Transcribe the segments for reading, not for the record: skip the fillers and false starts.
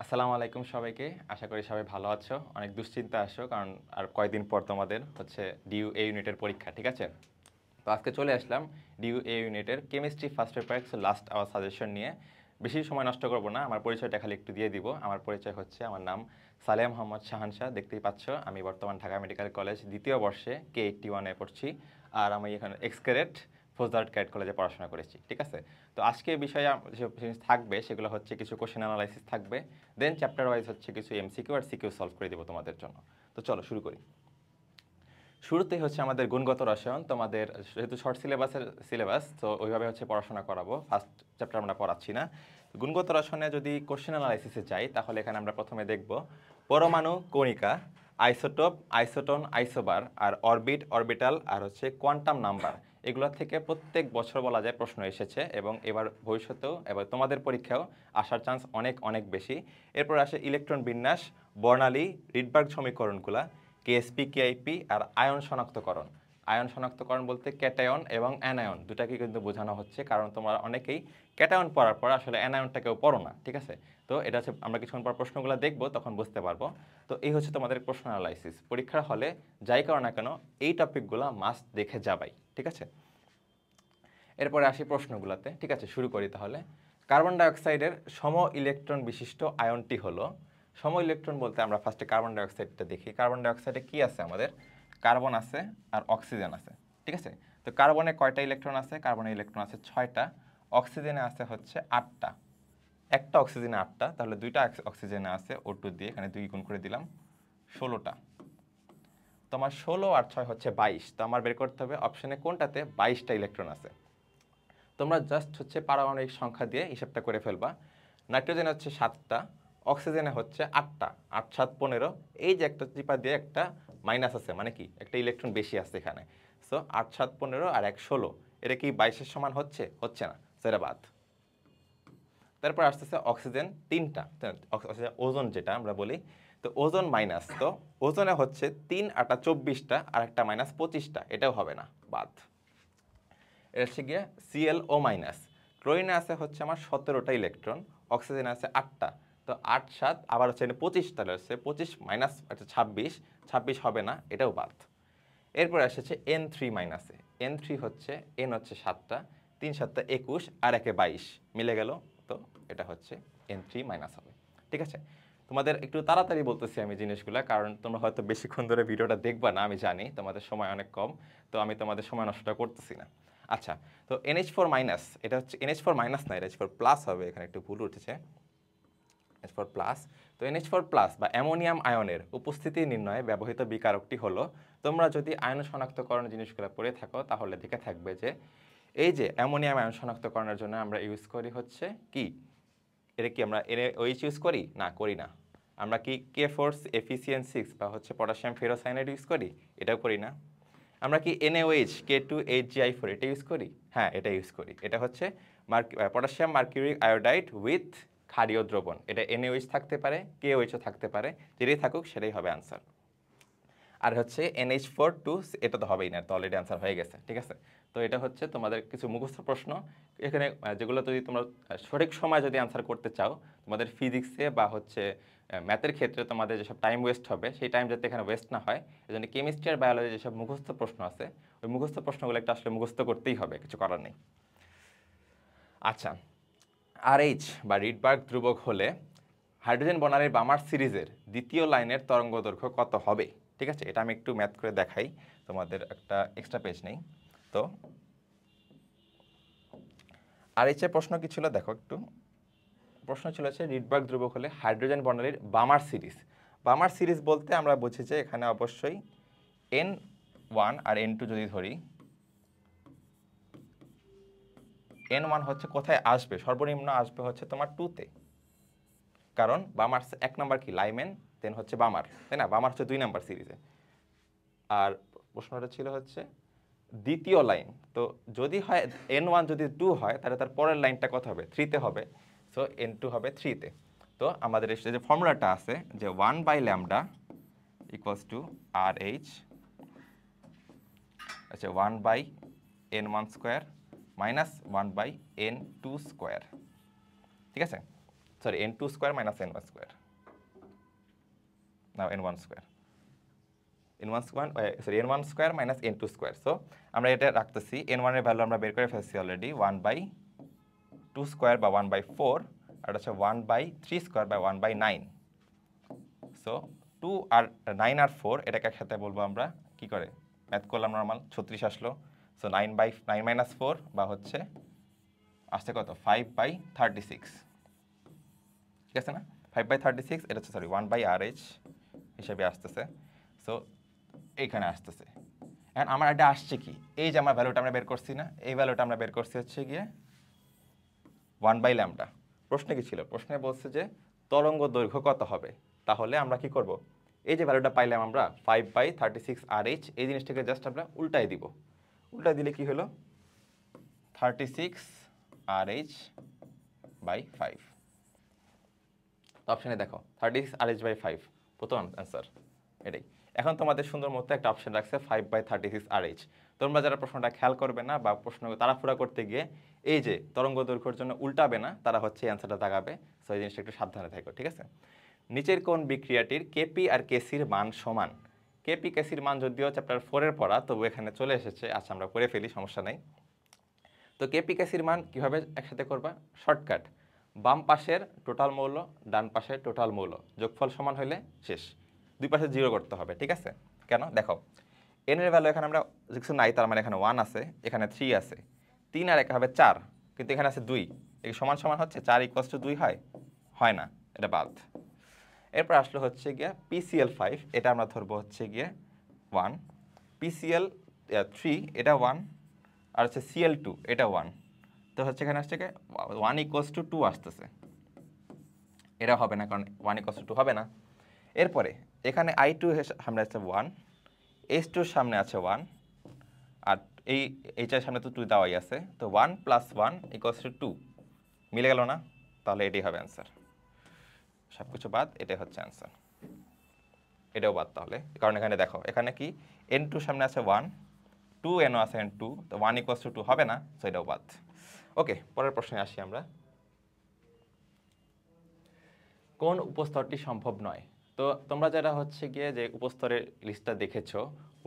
আসসালামু আলাইকুম সবাইকে। আশা করি সবাই ভালো আছো। অনেক দুশ্চিন্তা আসো কারণ আর কয়দিন পর তোমাদের হচ্ছে ডিইউ এ ইউনিটের পরীক্ষা, ঠিক আছে? তো আজকে চলে আসলাম ডিইউ এ ইউনিটের chemistry first paper last hour suggestion নিয়ে। বেশি সময় নষ্ট করব না, আমার পরিচয়টা খালি একটু দিয়ে দিব। আমার পরিচয় হচ্ছে, আমার নাম সালেহ মোহাম্মদ শাহানশাহ, দেখতেই পাচ্ছ। আমি বর্তমান ঢাকা মেডিকেল কলেজ দ্বিতীয় বর্ষে K81-এ পড়ছি। আর আমি এখানে এক্সকেরেট ফোজদার্ড ক্যাডেট কলেজে পড়াশোনা করেছি, ঠিক আছে? তো আজকে বিষয়ে যেসব জিনিস থাকবে সেগুলো হচ্ছে কিছু কোশ্চেন অ্যানালাইসিস থাকবে, দেন চ্যাপ্টার ওয়াইজ হচ্ছে কিছু এমসিকিউ আর সিকিউ সলভ করে দেবো তোমাদের জন্য। তো চলো শুরু করি। শুরুতেই হচ্ছে আমাদের গুণগত রসায়ন। তোমাদের যেহেতু শর্ট সিলেবাস, তো ওইভাবে হচ্ছে পড়াশোনা করাবো। ফার্স্ট চ্যাপ্টার আমরা পড়াচ্ছি না। গুণগত রসায়নে যদি কোশ্চেন অ্যানালাইসিসে যাই, তাহলে এখানে আমরা প্রথমে দেখব পরমাণু, কণিকা, আইসোটোপ, আইসোটন, আইসোবার, আর অরবিট, অরবিটাল, আর হচ্ছে কোয়ান্টাম নাম্বার। এগুলো থেকে প্রত্যেক বছর বলা যায় প্রশ্ন এসেছে, এবং এবার ভবিষ্যতেও এবার তোমাদের পরীক্ষাও আসার চান্স অনেক অনেক বেশি। এরপর আসে ইলেকট্রন বিন্যাস, বর্ণালী, রিডবার্গ সমীকরণগুলা, কেএসপি, কেআইপি, আর আয়ন শনাক্তকরণ। আয়ন শনাক্তকরণ বলতে ক্যাটায়ন এবং অ্যানায়ন দুটাকে কিন্তু বোঝানো হচ্ছে, কারণ তোমরা অনেকেই ক্যাটায়ন পড়ার পর আসলে অ্যানায়নটাকেও পড়ো না, ঠিক আছে? তো এটা হচ্ছে আমরা কিছুক্ষণ পর প্রশ্নগুলো দেখবো, তখন বুঝতে পারবো। তো এই হচ্ছে তোমাদের প্রশ্ন অ্যানালাইসিস। পরীক্ষার হলে যাই করো না কেন এই টপিকগুলো মাস্ট দেখে যাবাই, ঠিক আছে? এরপরে আসি প্রশ্নগুলোতে, ঠিক আছে? শুরু করি তাহলে। কার্বন ডাইঅক্সাইডের সম ইলেকট্রন বিশিষ্ট আয়নটি হলো। সম ইলেকট্রন বলতে আমরা ফার্স্টে কার্বন ডাইঅক্সাইডটা দেখি। কার্বন ডাইঅক্সাইডে কি আছে আমাদের? কার্বন আছে আর অক্সিজেন আছে, ঠিক আছে? তো কার্বনে কয়টা ইলেকট্রন আছে? কার্বনে ইলেকট্রন আছে 6টা, অক্সিজেনে আছে হচ্ছে 8টা। একটা অক্সিজেনে 8টা, তাহলে 2টা অক্সিজেনে আছে O2 দিয়ে, এখানে 2 গুণ করে দিলাম, 16টা। তো আমার 16 আর 6 হচ্ছে 22। তো আমার বের করতে হবে অপশনে কোনটাতে 22টা ইলেকট্রন আছে। তোমরা জাস্ট হচ্ছে পারমাণবিক সংখ্যা দিয়ে হিসাবটা করে ফেলবা। নাইট্রোজেনে হচ্ছে 7টা, অক্সিজেনে হচ্ছে 8টা, 8 7 15। এই যে একটা চিপা দিয়ে একটা মাইনাস আছে, মানে কি একটা ইলেকট্রন বেশি আছে এখানে। সো 8 7 15 আর 1 16, এটা কি 22-এর সমান হচ্ছে? হচ্ছে না, সেটা বাদ। তারপর আসতেছে অক্সিজেন 3টা, ওজন যেটা আমরা বলি। তো ওজন মাইনাস, তো ওজনে হচ্ছে 3 8 24টা, আর একটা মাইনাস 25টা, এটাও হবে না, বাদ। এটা হচ্ছে গিয়ে ClO মাইনাস। ক্লোরিনে আছে হচ্ছে আমার 17টা ইলেকট্রন, অক্সিজেনে আছে 8টা। তো 8 7 আবার হচ্ছে 25, তাহলে হচ্ছে 25 মাইনাস 26, 26 হবে না, এটাও বাদ। এরপর এসেছে N3 মাইনাসে। N3 হচ্ছে, N হচ্ছে 7টা, 3 7 21, আর 1 22 মিলে গেল। তো এটা হচ্ছে N3 মাইনাস হবে, ঠিক আছে? তোমাদের একটু তাড়াতাড়ি বলতেছি আমি জিনিসগুলো, কারণ তোমরা হয়তো বেশিক্ষণ ধরে ভিডিওটা দেখবা না, আমি জানি তোমাদের সময় অনেক কম। তো আমি তোমাদের সময় নষ্টটা করতেছি না। আচ্ছা, তো NH4 মাইনাস, এটা হচ্ছে NH4 মাইনাস না, NH4 প্লাস হবে, এখানে একটু ভুল উঠেছে, NH4 প্লাস। তো NH4 প্লাস বা অ্যামোনিয়াম আয়নের উপস্থিতি নির্ণয়ে ব্যবহৃত বিকারকটি হলো। তোমরা যদি আয়ন শনাক্তকরণ জিনিসগুলো পড়ে থাকো তাহলে দেখে থাকবে যে এই যে অ্যামোনিয়াম আয়ন শনাক্তকরণের জন্য আমরা ইউজ করি হচ্ছে কি, এটা কি আমরা NaOH ইউজ করি? না, করি না। আমরা কি K4 Fe6 বা হচ্ছে পটাশিয়াম ফেরোসায়ানাইড ইউজ করি? এটাও করি না। আমরা কি NaOH K2HgI4 এটা ইউজ করি? হ্যাঁ, এটা ইউজ করি। এটা হচ্ছে পটাশিয়াম মার্কিউরিক আয়োডাইড উইথ ক্ষারীয় দ্রবণ। এটা NaOH থাকতে পারে, KOH-ও থাকতে পারে, যেটাই থাকুক সেটাই হবে আনসার। আর হচ্ছে NH4 2, এটা তো হবেই না, তো অলরেডি আনসার হয়ে গেছে, ঠিক আছে? তো এটা হচ্ছে তোমাদের কিছু মুখস্থ প্রশ্ন এখানে, যেগুলো যদি তোমরা সঠিক সময় যদি আনসার করতে চাও, তোমাদের ফিজিক্সে বা হচ্ছে ম্যাথের ক্ষেত্রে তোমাদের যেসব টাইম ওয়েস্ট হবে, সেই টাইম যাতে এখানে ওয়েস্ট না হয়, এই জন্য কেমিস্ট্রি আর বায়োলজি যেসব মুখস্থ প্রশ্ন আছে, ওই মুখস্থ প্রশ্নগুলো একটা আসলে মুখস্থ করতেই হবে, কিছু করার নেই। আচ্ছা, RH বা রিডবার্গ ধ্রুবক হলে হাইড্রোজেন বর্ণালীর বামার সিরিজের দ্বিতীয় লাইনের তরঙ্গদৈর্ঘ্য কত হবে? ঠিক আছে, এটা আমি একটু ম্যাথ করে দেখাই, তোমাদের একটা এক্সট্রা পেজ নেই। তো RH এর প্রশ্ন কি ছিল দেখো একটু। প্রশ্ন ছিল হচ্ছে রিডবার্গ ধ্রুবক হলে হাইড্রোজেন বর্ণালীর বামার সিরিজ। বামার সিরিজ বলতে আমরা বুঝি যে এখানে অবশ্যই N1 আর N2 যদি ধরি, N1 হচ্ছে কোথায় আসবে? সর্বনিম্ন আসবে হচ্ছে তোমার 2-তে, কারণ বামার 1 নাম্বার কি লাইমেন, দেন হচ্ছে বামার, তাই না? বামার হচ্ছে 2 নাম্বার সিরিজে। আর প্রশ্নটা ছিল হচ্ছে দ্বিতীয় লাইন, তো যদি হয় N1 যদি 2 হয় তাহলে তার পরের লাইনটা কত হবে? 3-তে হবে। সো N2 হবে 3-তে। তো আমাদের এসে যে ফর্মুলাটা আছে যে 1/λ ইকুয়ালস টু RH, আচ্ছা 1/N1 square minus 1/N2 square, ঠিক আছে? Sorry n2 square minus n1 square, now n1 square, n1 square sorry n1 square minus n2 square. So আমরা এটা রাখতেছি, n1 এর ভ্যালু আমরা বের করে ফেলছি অলরেডি 1/2 স্কোয়ার বা 1/4, আর হচ্ছে 1/3 স্কোয়ার বা 1/9। সো 2 আর 9 আর 4 এটাকে একসাথে বলবো আমরা কি করে ম্যাথ করলাম নর্মাল 36 আসলো। সো 9/9 মাইনাস 4 বা হচ্ছে আসছে কত 5/36, ঠিক আছে না? 5/36 এটা হচ্ছে সরি 1/RH হিসেবে আসতেছে। সো এইখানে আসতেছে। এখন আমার এটা আসছে কি, এই যে আমার ভ্যালুটা আমরা বের করছি না, এই ভ্যালুটা আমরা বের করছি হচ্ছে গিয়ে 1/λ। প্রশ্নে কি ছিল? প্রশ্নে বলছে যে তরঙ্গ দৈর্ঘ্য কত হবে। তাহলে আমরা কি করব, এই যে ভ্যালুটা পাইলাম আমরা 5/36 RH, এই জিনিসটাকে জাস্ট আমরা উল্টাই দিব। উল্টাই দিলে কি হলো 36 RH/5। অপশানে দেখো 36 RH/5 প্রথম অ্যান্সার এটাই। এখন তোমাদের সুন্দর মতো একটা অপশন রাখছে 5/36 RH। তোমরা যারা প্রশ্নটা খেয়াল করবে না বা প্রশ্ন তাড়াহুড়া করতে গিয়ে এই যে তরঙ্গ দৈর্ঘ্যের জন্য উল্টাবে না, তারা হচ্ছে এই অ্যান্সারটা দাগাবে। সো এই জিনিসটা একটু সাবধানে থাকো, ঠিক আছে? নিচের কোন বিক্রিয়াটির কেপি আর কেসির মান সমান? কেপি কেসির মান যদিও চ্যাপ্টার 4 এর পড়া, তবু এখানে চলে এসেছে। আচ্ছা আমরা করে ফেলি, সমস্যা নেই। তো কেপি কেসির মান কিভাবে একসাথে করবা? শর্টকাট, বাম পাশের টোটাল মৌল, ডান পাশের টোটাল মৌল যোগফল সমান হলে শেষ। দুই পাশে 0 করতে হবে, ঠিক আছে? কেন দেখো, এন এর ভ্যালু এখানে আমরা কিছু নাই, তার মানে এখানে 1 আছে, এখানে 3 আছে, 3 আর 1 হবে 4, কিন্তু এখানে আছে 2, এই সমান সমান হচ্ছে 4 = 2 হয়? হয় না, এটা বাদ। এরপর আসলে হচ্ছে গিয়ে PCl5, এটা আমরা ধরবো হচ্ছে গিয়ে 1, PCl3 এটা 1, আর হচ্ছে Cl2 এটা 1। তো হচ্ছে এখানে আসছে 1 = 2 আসতেছে, এটা হবে না, কারণ 1 = 2 হবে না। এরপরে এখানে I2 এর সামনে আছে 1, H2 এর সামনে আছে 1, আর এই H এর সামনে তো 2 দেওয়াই আছে। তো 1 + 1 = 2, মিলে গেল না? তাহলে এটাই হবে অ্যান্সার। সব কিছু বাদ, এটাই হচ্ছে অ্যান্সার। এটাও বাদ তাহলে, কারণ এখানে দেখো এখানে কি N2 সামনে আছে 1, 2 N আছে N2, তো 1 = 2 হবে না, সো এটাও বাদ। ওকে, পরের প্রশ্নে আসি আমরা। কোন উপস্তরটি সম্ভব নয়? তো তোমরা যারা হচ্ছে গিয়ে যে উপস্তরের লিস্টটা দেখেছো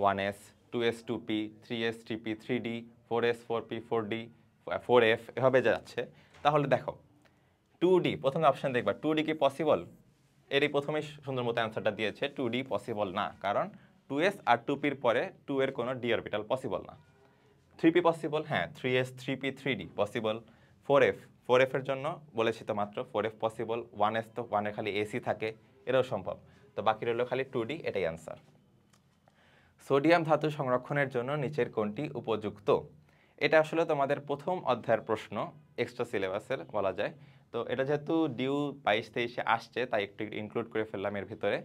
1s 2s 2p 3s 3p 3d 4s 4p 4d 4f এভাবে যাচ্ছে, তাহলে দেখো 2d প্রথমে অপশন দেখবা 2d কি পসিবল? এরই প্রথমেই সুন্দর মতো অ্যান্সারটা দিয়েছে 2d পসিবল না, কারণ 2s আর 2p এর পরে 2 এর কোনো d অরবিটাল পসিবল না। 3p পসিবল, হ্যাঁ 3s 3p 3d possible. 4f 4f এর জন্য বলেছি তো মাত্র 4f পসিবল। 1s তো 1 এর খালি এসি থাকে, এটাও সম্ভব। তো বাকি রইল খালি 2d, এটাই অ্যান্সার। সোডিয়াম ধাতু সংরক্ষণের জন্য নিচের কোনটি উপযুক্ত? এটা আসলে তোমাদের প্রথম অধ্যায়ের প্রশ্ন, এক্সট্রা সিলেবাসের বলা যায়। তো এটা যেহেতু ডিউ 22-23-এ আসছে, তাই একটু ইনক্লুড করে ফেললাম এর ভিতরে।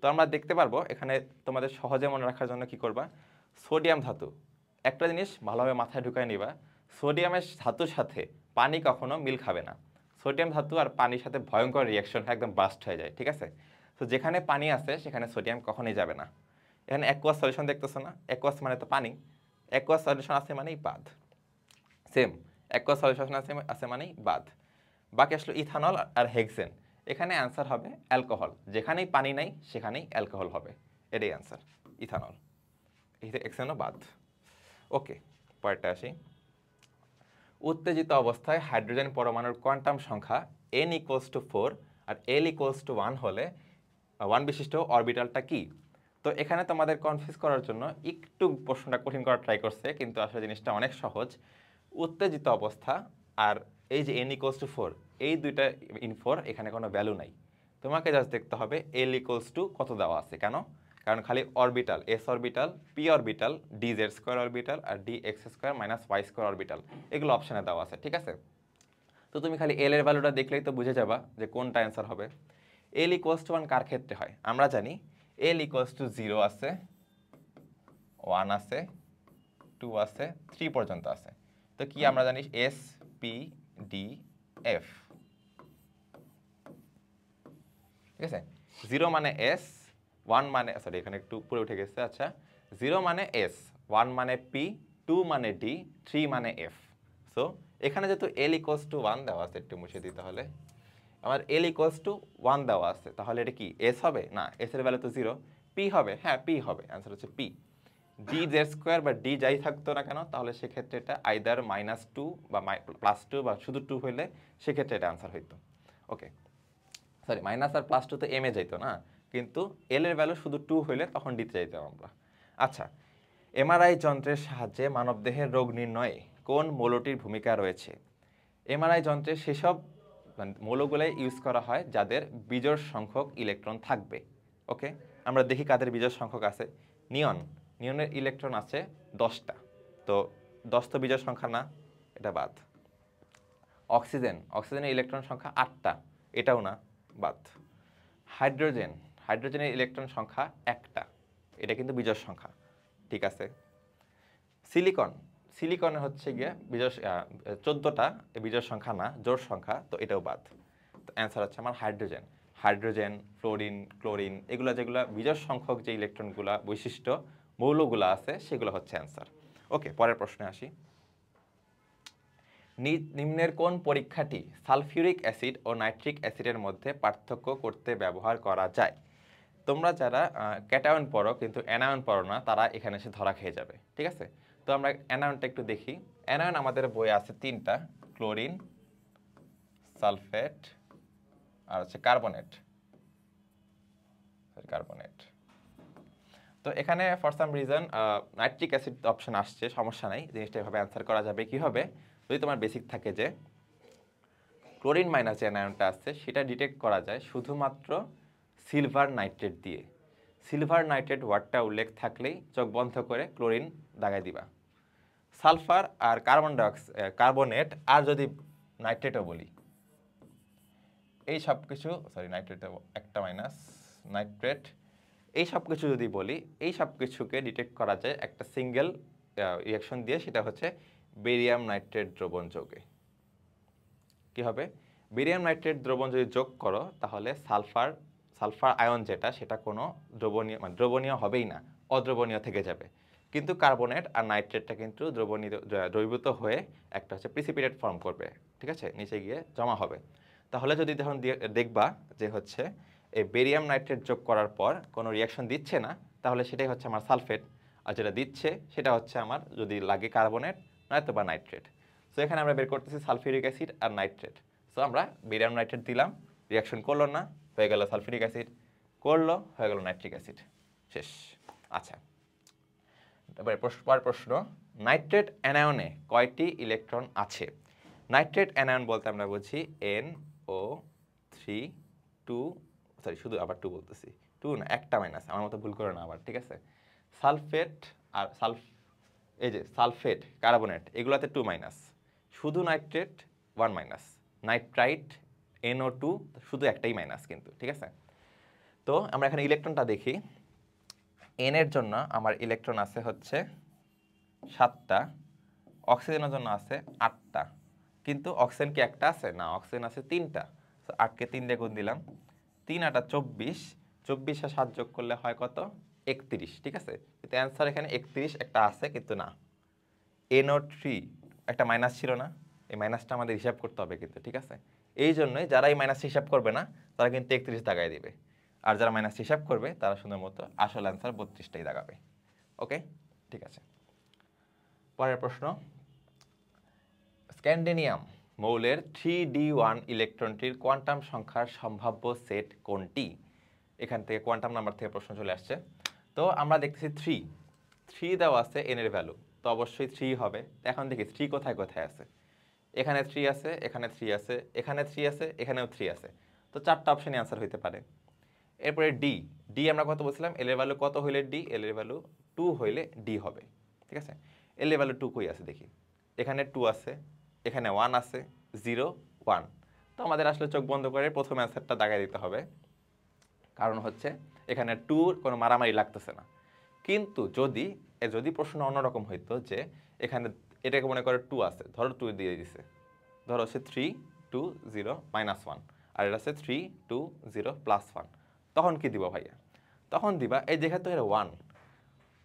তো আমরা দেখতে পারবো এখানে তোমাদের সহজে মনে রাখার জন্য কি করবা, সোডিয়াম ধাতু একটা জিনিস ভালোভাবে মাথায় ঢুকায় নিবা, সোডিয়ামের ধাতুর সাথে পানি কখনো মিল খাবে না। সোডিয়াম ধাতু আর পানির সাথে ভয়ঙ্কর রিয়াকশন হয়, একদম বাস্ট হয়ে যায়, ঠিক আছে? তো যেখানে পানি আছে সেখানে সোডিয়াম কখনোই যাবে না। এখানে অ্যাকুয়াস সলিউশন দেখতেছো না, অ্যাকুয়াস মানে তো পানি, অ্যাকুয়াস সলিউশন আছে মানেই বাদ। সেম, অ্যাকুয়াস সলিউশন আছে মানেই বাদ। বাকি আসলে ইথানল আর হেক্সেন, এখানে অ্যান্সার হবে অ্যালকোহল, যেখানেই পানি নাই সেখানেই অ্যালকোহল হবে, এটাই অ্যান্সার, ইথানল। হেক্সেনও বাদ। ওকে, পরেরটা আসি। উত্তেজিত অবস্থায় হাইড্রোজেন পরমাণুর কোয়ান্টাম সংখ্যা n = 4 আর l = 1 হলে 1 বিশিষ্ট অরবিটালটা কি? তো এখানে তোমাদের কনফিউজ করার জন্য একটু প্রশ্নটা কঠিন করার ট্রাই করছে, কিন্তু আসলে জিনিসটা অনেক সহজ। উত্তেজিত অবস্থা আর এই যে n = 4, এই দুইটা ইন 4 এখানে কোনো ভ্যালু নাই। তোমাকে জাস্ট দেখতে হবে l = কত দেওয়া আছে। কেন? কারণ খালি orbital, s orbital, p orbital, dz² orbital আর dx² - y² অরবিটাল, এগুলো অপশনে দেওয়া আছে, ঠিক আছে? তো তুমি খালি l এর ভ্যালুটা দেখলেই তো বুঝে যাবা যে কোনটা অ্যান্সার হবে। l = 1 কার ক্ষেত্রে হয়? আমরা জানি l = 0 আছে, 1 আছে, 2 আছে, 3 পর্যন্ত আছে। তো কি আমরা জানি s p d f, ঠিক আছে? 0 মানে s, 1 মানে সরি এখানে একটু উপরে উঠে গেছে, আচ্ছা 0 মানে s, 1 মানে p, 2 মানে d, 3 মানে f। সো এখানে যেহেতু l = 1 দেওয়া আছে, একটু মুছে দিতে হলে আমার এল ইকুয়ালস টু 1 দেওয়া আছে, তাহলে এটা কি এস হবে? না, এস এর ভ্যালু তো 0। পি হবে? হ্যাঁ পি হবে, অ্যান্সার হচ্ছে পি। ডি জেড স্কোয়ার বা ডি যাই থাকতো না কেন, তাহলে সেক্ষেত্রে এটা আইদার -2 বা +2 বা শুধু 2 হইলে সেক্ষেত্রে এটা আনসার হইতো। ওকে, সরি মাইনাস আর +2 তো এম এ যাইতো না, কিন্তু এল এর ভ্যালু শুধু 2 হইলে তখন ডিতে যাইতাম আমরা। আচ্ছা, এমআরআই যন্ত্রের সাহায্যে মানবদেহের রোগ নির্ণয়ে কোন মৌলটির ভূমিকা রয়েছে? এমআরআই যন্ত্রে সেসব মৌলগুলাই ইউজ করা হয় যাদের বিজোড় সংখ্যক ইলেকট্রন থাকবে। ওকে, আমরা দেখি কাদের বিজোড় সংখ্যক আছে। নিয়নের ইলেকট্রন আছে 10টা, তো 10 তো বিজোড় সংখ্যা না, এটা বাদ। অক্সিজেনের ইলেকট্রন সংখ্যা 8টা, এটাও না, বাদ। হাইড্রোজেনের ইলেকট্রন সংখ্যা 1টা, এটা কিন্তু বিজোড় সংখ্যা, ঠিক আছে। সিলিকনের হচ্ছে গিয়ে 14টা, বিজোড় সংখ্যা না, জোড় সংখ্যা, তো এটাও বাদ। তো অ্যান্সার হচ্ছে আমার হাইড্রোজেন, ফ্লোরিন, ক্লোরিন, এগুলো যেগুলো বিজোড় সংখ্যক যে ইলেকট্রনগুলো বৈশিষ্ট্য মৌলগুলো আছে সেগুলো হচ্ছে অ্যান্সার। ওকে, পরের প্রশ্নে আসি। নিম্নের কোন পরীক্ষাটি সালফিউরিক অ্যাসিড ও নাইট্রিক অ্যাসিডের মধ্যে পার্থক্য করতে ব্যবহার করা যায়? তোমরা যারা ক্যাটায়ন পড়ো কিন্তু অ্যানায়ন পড়ো না, তারা এখানে এসে ধরা খেয়ে যাবে, ঠিক আছে। তো আমরা অ্যানায়নটা একটু দেখি। অ্যানায়ন আমাদের বইয়ে আছে 3টা, ক্লোরিন, সালফেট আর হচ্ছে কার্বনেট। তো এখানে for some reason nitric acid option আসছে, সমস্যা নাই, জিনিসটা এভাবে অ্যান্সার করা যাবে। কি হবে? যদি তোমার বেসিক থাকে যে ক্লোরিন মাইনাস যে অ্যানায়নটা আছে সেটা ডিটেক্ট করা যায় শুধুমাত্র সিলভার নাইট্রেট দিয়ে। সিলভার নাইট্রেট ওয়ার্ডটা উল্লেখ থাকলেই চোখ বন্ধ করে ক্লোরিন দাগায় দিবা। সালফার আর কার্বনেট আর যদি নাইট্রেটও বলি, এই সব কিছু, সরি নাইট্রেট একটা মাইনাস, নাইট্রেট, এই সব কিছু যদি বলি, এই সব কিছুকে ডিটেক্ট করা যায় একটা সিঙ্গেল রিয়াকশন দিয়ে, সেটা হচ্ছে বেরিয়াম নাইট্রেট দ্রবণ যোগে। কি হবে? বেরিয়াম নাইট্রেট দ্রবণ যদি যোগ করো তাহলে সালফার আয়ন যেটা, সেটা কোনো দ্রবণীয় হবেই না, অদ্রবণীয় থেকে যাবে। কিন্তু কার্বনেট আর নাইট্রেটটা কিন্তু দ্রবীভূত হয়ে একটা হচ্ছে প্রিসিপিটেট ফর্ম করবে, ঠিক আছে, নিচে গিয়ে জমা হবে। তাহলে যদি তখন দেখবা যে হচ্ছে এই বেরিয়াম নাইট্রেট যোগ করার পর কোনো রিয়াকশন দিচ্ছে না, তাহলে সেটাই হচ্ছে আমার সালফেট, আর যেটা দিচ্ছে সেটা হচ্ছে আমার যদি লাগে কার্বনেট নয়তো বা নাইট্রেট। সো এখানে আমরা বের করতেছি সালফিউরিক অ্যাসিড আর নাইট্রেট। সো আমরা বেরিয়াম নাইট্রেট দিলাম, রিয়াকশন করলো না, হয়ে গেল সালফিউরিক অ্যাসিড, করলো, হয়ে গেল নাইট্রিক অ্যাসিড, শেষ। আচ্ছা, এবারে পরের প্রশ্ন, নাইট্রেট অ্যানায়নে কয়টি ইলেকট্রন আছে? নাইট্রেট অ্যানায়ন বলতে আমরা বুঝি NO3 2, সরি শুধু আবার 2 বলতেছি, 2 না, একটা মাইনাস, আমার মতো ভুল করে না আবার, ঠিক আছে। সালফেট আর এই যে সালফেট, কার্বনেট, এগুলোতে 2 মাইনাস, শুধু নাইট্রেট 1 মাইনাস, নাইট্রাইট NO2 শুধু একটাই মাইনাস কিন্তু, ঠিক আছে। তো আমরা এখানে ইলেকট্রনটা দেখি। এন এর জন্য আমার ইলেকট্রন আছে হচ্ছে 7টা, অক্সিজেনের জন্য আছে 8টা, কিন্তু অক্সিজেন কি একটা আছে? না, অক্সিজেন আছে 3টা। 8কে 3 দিয়ে গুণ দিলাম, 3 8 24, 24 আর 7 যোগ করলে হয় কত? 31, ঠিক আছে। কিন্তু অ্যান্সার এখানে 31 একটা আছে কিন্তু না। NO3 একটা মাইনাস ছিল না, এই মাইনাসটা আমাদের হিসাব করতে হবে কিন্তু, ঠিক আছে। এই জন্যই যারা এই মাইনাস হিসাব করবে না তারা কিন্তু 31 দাগায় দিবে, আর যারা মাইনাস হিসাব করবে তারা সুন্দর মতো আসল অ্যান্সার 32টাই দাগাবে। ওকে, ঠিক আছে। পরের প্রশ্ন, স্ক্যান্ডিনিয়াম মৌলের 3d1 ইলেকট্রনটির কোয়ান্টাম সংখ্যার সম্ভাব্য সেট কোনটি? এখান থেকে কোয়ান্টাম নাম্বার থেকে প্রশ্ন চলে আসছে। তো আমরা দেখতেছি 3 দেওয়া আছে এন এর ভ্যালু, তো অবশ্যই 3 হবে। এখন দেখি 3 কোথায় কোথায় আছে। এখানে 3 আছে, এখানে 3 আছে, এখানে 3 আছে, এখানেও 3 আছে, তো 4টা অপশনই অ্যান্সার হইতে পারে। এরপরে ডি আমরা কত বলছিলাম? এল এর ভ্যালু কত হইলে ডি? এল এর ভ্যালু 2 হইলে ডি হবে, ঠিক আছে। এল এর ভ্যালু 2 কই আছে দেখি, এখানে 2 আছে, এখানে 1 আছে, 0 1, তো আমাদের আসলে চোখ বন্ধ করে প্রথম অ্যান্সারটা দাগাই দিতে হবে, কারণ হচ্ছে এখানে 2 কোনো মারামারি লাগতেছে না। কিন্তু যদি প্রশ্ন অন্যরকম হইতো যে এখানে এটাকে মনে করে 2 আছে, ধরো 2 দিয়ে দিছে, ধরো হচ্ছে 3 2 0 -1, আর এটা হচ্ছে 3 2 0 +1, তখন কি দিব ভাইয়া? তখন দিবা এই দেখে তো এর 1,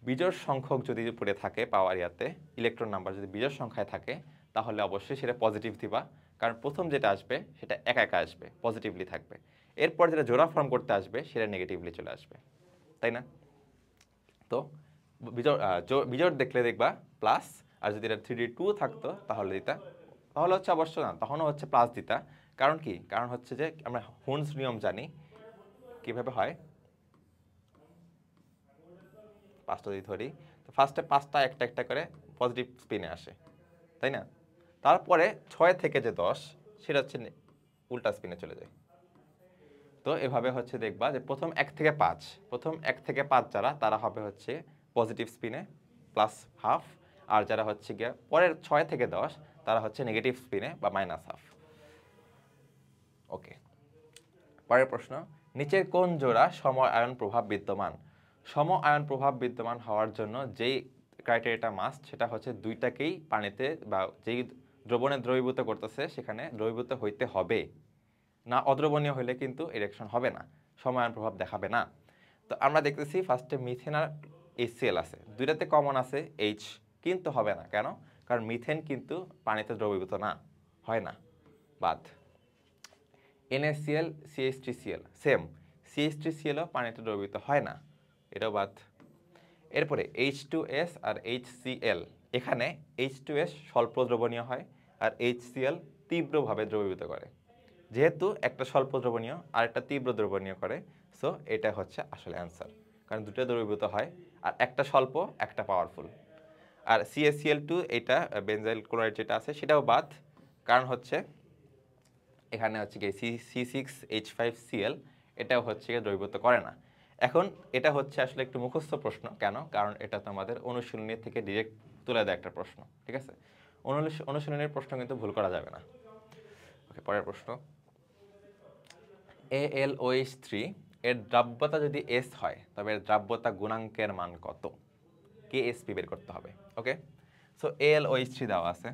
বিজোড় সংখ্যক যদি পড়ে থাকে পাওয়ার ইয়াতে, ইলেকট্রন নাম্বার যদি বিজোড় সংখ্যায় থাকে তাহলে অবশ্যই সেটা পজিটিভ দিবা, কারণ প্রথম যেটা আসবে সেটা একা একা আসবে, পজিটিভলি থাকবে। এরপর যেটা জোড়া ফর্ম করতে আসবে সেটা নেগেটিভলি চলে আসবে, তাই না? তো বিজোড় দেখলে দেখবা প্লাস, আর যদি এটা 3D2 থাকতো তাহলে হচ্ছে অবশ্য না, তখনও হচ্ছে প্লাস দিতা। কারণ কি? কারণ হচ্ছে যে আমরা হুন্স নিয়ম জানি কিভাবে হয়। পাঁচটা যদি ধরি, তো ফার্স্টে পাঁচটা একটা একটা করে পজিটিভ স্পিনে আসে, তাই না? তারপরে 6 থেকে যে 10 সেটা হচ্ছে উল্টা স্পিনে চলে যায়। তো এভাবে হচ্ছে দেখবা যে প্রথম 1 থেকে 5 যারা, তারা হবে হচ্ছে পজিটিভ স্পিনে প্লাস হাফ, আর যারা হচ্ছে গিয়ে পরের 6 থেকে 10 তারা হচ্ছে নেগেটিভ স্পিনে বা মাইনাস হাফ। ওকে, পরের প্রশ্ন, নিচের কোন জোড়া সম আয়ন প্রভাব বিদ্যমান? সম আয়ন প্রভাব বিদ্যমান হওয়ার জন্য যেই ক্রাইটেরিয়াটা মাস্ট, সেটা হচ্ছে দুইটাকেই পানিতে বা যেই দ্রবণে দ্রবীভূত করতেছে সেখানে দ্রবীভূত হইতে হবে না। অদ্রবণীয় হলে কিন্তু ইরেকশন হবে না, সম আয়ন প্রভাব দেখাবে না। তো আমরা দেখতেছি ফার্স্টে মিথেন আর HCl আছে, দুইটাতে কমন আছে H, কিন্তু হবে না কেন? কারণ মিথেন কিন্তু পানিতে দ্রবীভূত না, হয় না, বাদ। NaCl CH3Cl সেম, CH3Clও পানিতে দ্রবীভূত হয় না, এটাও বাদ। এরপরে H2S আর HCl, এখানে H2S স্বল্প দ্রবণীয় হয় আর HCl তীব্রভাবে দ্রবীভূত করে। যেহেতু একটা স্বল্প দ্রবণীয় আর একটা তীব্র দ্রবণীয় করে, সো এটা হচ্ছে আসলে অ্যান্সার, কারণ দুটো দ্রবীভূত হয় আর একটা স্বল্প একটা পাওয়ারফুল। আর CaCl2, এটা বেনজাইল ক্লোরাইড যেটা আছে সেটাও বাদ, কারণ হচ্ছে এখানে হচ্ছে কি C6H5Cl, এটাও হচ্ছে দ্রবীভূত করে না। এখন এটা হচ্ছে আসলে একটু মুখস্থ প্রশ্ন, কেন? কারণ এটা তোমাদের অনুশীলনী থেকে ডিরেক্ট তুলে দেয় একটা প্রশ্ন, ঠিক আছে? অনুশীলনীর প্রশ্ন কিন্তু ভুল করা যাবে না। ওকে, পরের প্রশ্ন, AlOH3 এর দ্রাব্যতা যদি S হয় তবে এর দ্রাব্যতা গুণাঙ্কের মান কত? KSP বের করতে হবে। ওকে, সো AlOH3 দেওয়া আছে,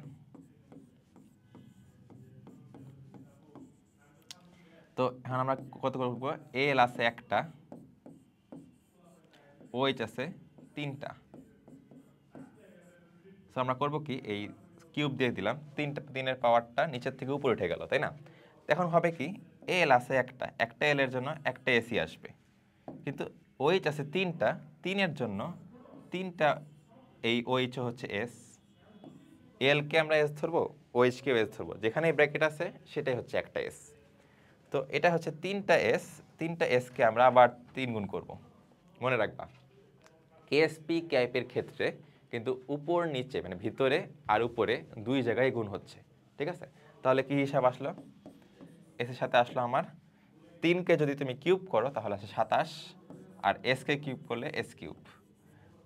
তো এখন আমরা কত করব? Al আছে একটা, OH আছে 3টা, সো আমরা করব কি, এই কিউব দিয়ে দিলাম, 3এর পাওয়ারটা নিচের থেকে উপরে উঠে গেল, তাই না? এখন হবে কি, Al আছে একটা L এর জন্য একটা AC আসবে, কিন্তু OH আছে 3এর জন্য 3টা, এই OH হচ্ছে S, L কে আমরা S ধরবো, OH কে S ধরবো, যেখানে ব্র্যাকেট আছে সেটাই হচ্ছে একটা S। তো এটা হচ্ছে 3টা S কে আমরা আবার 3 গুণ করব। মনে রাখবা KSP ক্যাপের ক্ষেত্রে কিন্তু উপর নিচে মানে ভিতরে আর উপরে দুই জায়গায় গুণ হচ্ছে, ঠিক আছে? তাহলে কি হিসাব আসলো? S এর সাথে আসলো আমার 3কে যদি তুমি কিউব করো তাহলে আসে 27, আর S কে কিউব করলে S কিউব।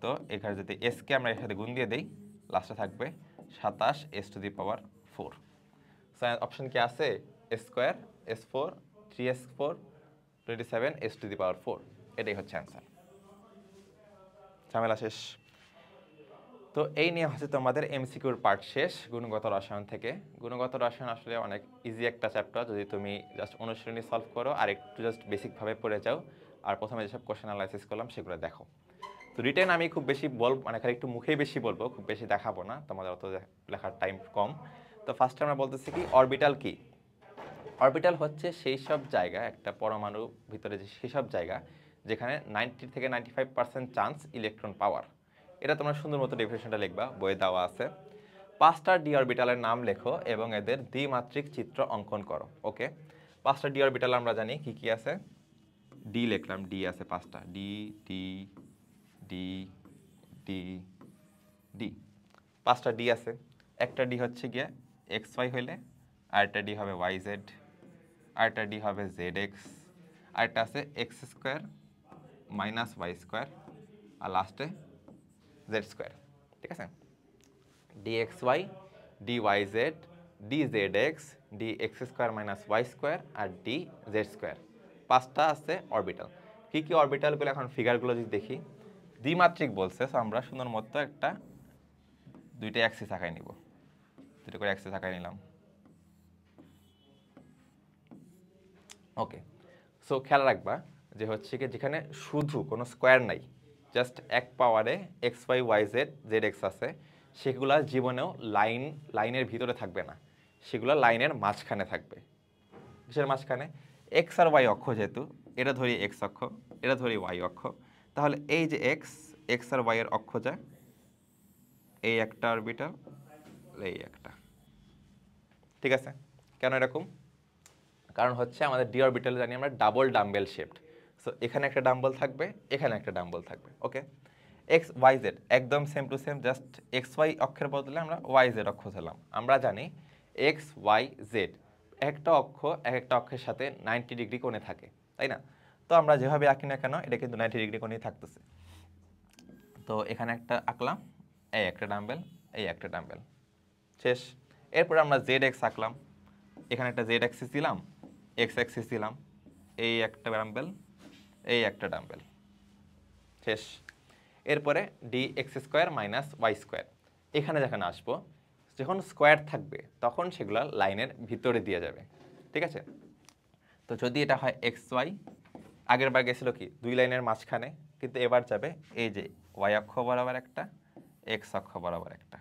তো এখানে যদি S কে আমরা এর সাথে গুণ দিয়ে দেই, লাস্টে থাকবে 27S⁴। সো অপশন কি আছে? S² S4 3S4 27S⁴, এটাই হচ্ছে অ্যান্সার। ঝামেলা শেষ। তো এই নিয়ে হচ্ছে তোমাদের MCQর পার্ট শেষ গুণগত রসায়ন থেকে। গুণগত রসায়ন আসলে অনেক ইজি একটা চ্যাপ্টার, যদি তুমি জাস্ট অনুশীলনী সলভ করো আর একটু জাস্ট বেসিকভাবে পড়ে যাও, আর প্রথমে যেসব কোশ্চেন অ্যানালাইসিস করলাম সেগুলো দেখো। তো রিটেন আমি খুব বেশি মানে খালি একটু মুখেই বেশি বলবো, খুব বেশি দেখাবো না, তোমাদের অত লেখার টাইম কম। তো ফার্স্টে আমরা বলতেছি কি, অরবিটাল কি? অরবিটাল হচ্ছে সেই সব জায়গা, একটা পরমাণুর ভিতরে যে সেই সব জায়গা যেখানে 90 থেকে 95% চান্স ইলেকট্রন পাওয়ার। এটা তোমরা সুন্দর মতো ডেফিনেশনটা লিখবা, বইয়ে দেওয়া আছে। 5টা ডি অরবিটালের নাম লেখো এবং এদের দ্বিমাত্রিক চিত্র অঙ্কন করো। ওকে, 5টা ডি অরবিটাল আমরা জানি কি কি আছে। ডি লিখলাম, ডি আছে 5টা, D D D D D, 5টা ডি আছে। একটা ডি হচ্ছে গিয়ে XY হইলে, আরেকটা ডি হবে YZ, আরেকটা ডি হবে ZX, আরেকটা আছে X² -Y², আর লাস্টে Z², ঠিক আছে? DXY DYZ DZX DX² -Y² আর DZ², 5টা আছে অরবিটাল। কি কি অরবিটালগুলো এখন ফিগারগুলো যদি দেখি, দ্বিমাত্রিক বলছে, সো আমরা সুন্দর মতো একটা দুইটা অ্যাক্সিস আঁকাই নিব, দুটো করে অ্যাক্সিস আঁকাই নিলাম। ওকে, সো খেয়াল রাখবা যে হচ্ছে কি, যেখানে শুধু কোনো স্কোয়ার নাই, জাস্ট এক পাওয়ারে XY YZ ZX আছে, সেগুলা জীবনেও লাইনের ভিতরে থাকবে না, সেগুলো লাইনের মাঝখানে থাকবে। কিসের মাঝখানে? এক্স আর ওয়াই অক্ষ, যেহেতু এটা ধরি এক্স অক্ষ, এটা ধরি ওয়াই অক্ষ, তাহলে এই যে এক্স আর ওয়াই এর অক্ষ যায়, এই একটা অরবিটাল, এই একটা। ঠিক আছে? কেন এরকম? কারণ হচ্ছে আমাদের ডি অরবিটাল জানি আমরা ডাবল ডাম্বেল শেপড। সো এখানে একটা ডাম্বল থাকবে, এখানে একটা ডাম্বল থাকবে। ওকে, এক্স ওয়াই জেড একদম same to same, just x y অক্ষের বদলে আমরা ওয়াই জেড অক্ষ ধরলাম। আমরা জানি এক্স ওয়াই জেড একটা অক্ষ এক একটা অক্ষের সাথে 90 ডিগ্রি কোণে থাকে, তাই না? তো আমরা যেভাবে আঁকি না কেন এটা কিন্তু 90 ডিগ্রি কোণেই থাকতেছে। তো এখানে একটা আঁকলাম, এই একটা ডাম্বেল, এই একটা ডাম্বেল, শেষ। এরপরে আমরা জেড এক্স আঁকলাম, এখানে একটা জেড অ্যাক্সিস দিলাম, এক্স অ্যাক্সিস দিলাম, এই একটা ডাম্বেল, এই একটা ডাম্বেল, শেষ। এরপরে d x square minus Y square, এখানে যেখানে আসবো যখন স্কোয়ার থাকবে তখন সেগুলো লাইনের ভিতরে দিয়ে যাবে। ঠিক আছে? তো যদি এটা হয় এক্স ওয়াই, আগের বার গেছিল কি দুই লাইনের মাঝখানে, কিন্তু এবার যাবে এই যে ওয়াই অক্ষ বরাবর একটা, এক্স অক্ষ বরাবর একটা।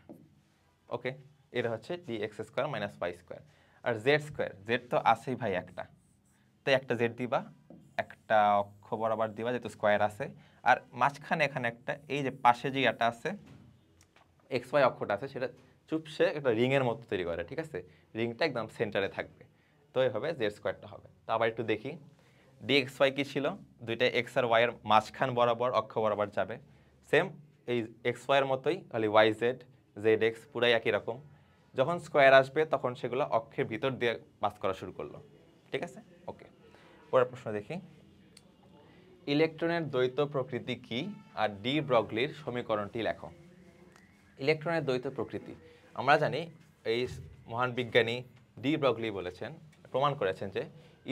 ওকে, এটা হচ্ছে D x square minus Y square. আর জেড স্কোয়ার, জেড তো আছেই ভাই একটা, তাই একটা জেড দিবা, একটা অক্ষ বরাবর দিবা যেহেতু স্কোয়ার আছে, আর মাঝখানে এখানে একটা এই যে পাশে যে এটা আছে এক্স ওয়াই অক্ষটা আছে সেটা চুপসে একটা রিংয়ের মতো তৈরি করে। ঠিক আছে? রিংটা একদম সেন্টারে থাকবে। তো এইভাবে জেড স্কোয়ারটা হবে। তো আবার একটু দেখি, ডি এক্স ওয়াই কী ছিল? দুইটা এক্স আর ওয়াই এর মাঝখান বরাবর অক্ষ বরাবর যাবে, সেম এই এক্স ওয়াইয়ের মতোই, খালি ওয়াই জেড জেড এক্স পুরাই একই রকম। যখন স্কোয়ার আসবে তখন সেগুলো অক্ষের ভিতর দিয়ে পাস করা শুরু করলো। ঠিক আছে? ওকে, পরের প্রশ্ন দেখি, ইলেকট্রনের দ্বৈত প্রকৃতি কি আর ডি ব্রগলির সমীকরণটি লেখো। ইলেকট্রনের দ্বৈত প্রকৃতি আমরা জানি, এই মহান বিজ্ঞানী ডি ব্রগলি বলেছেন, প্রমাণ করেছেন যে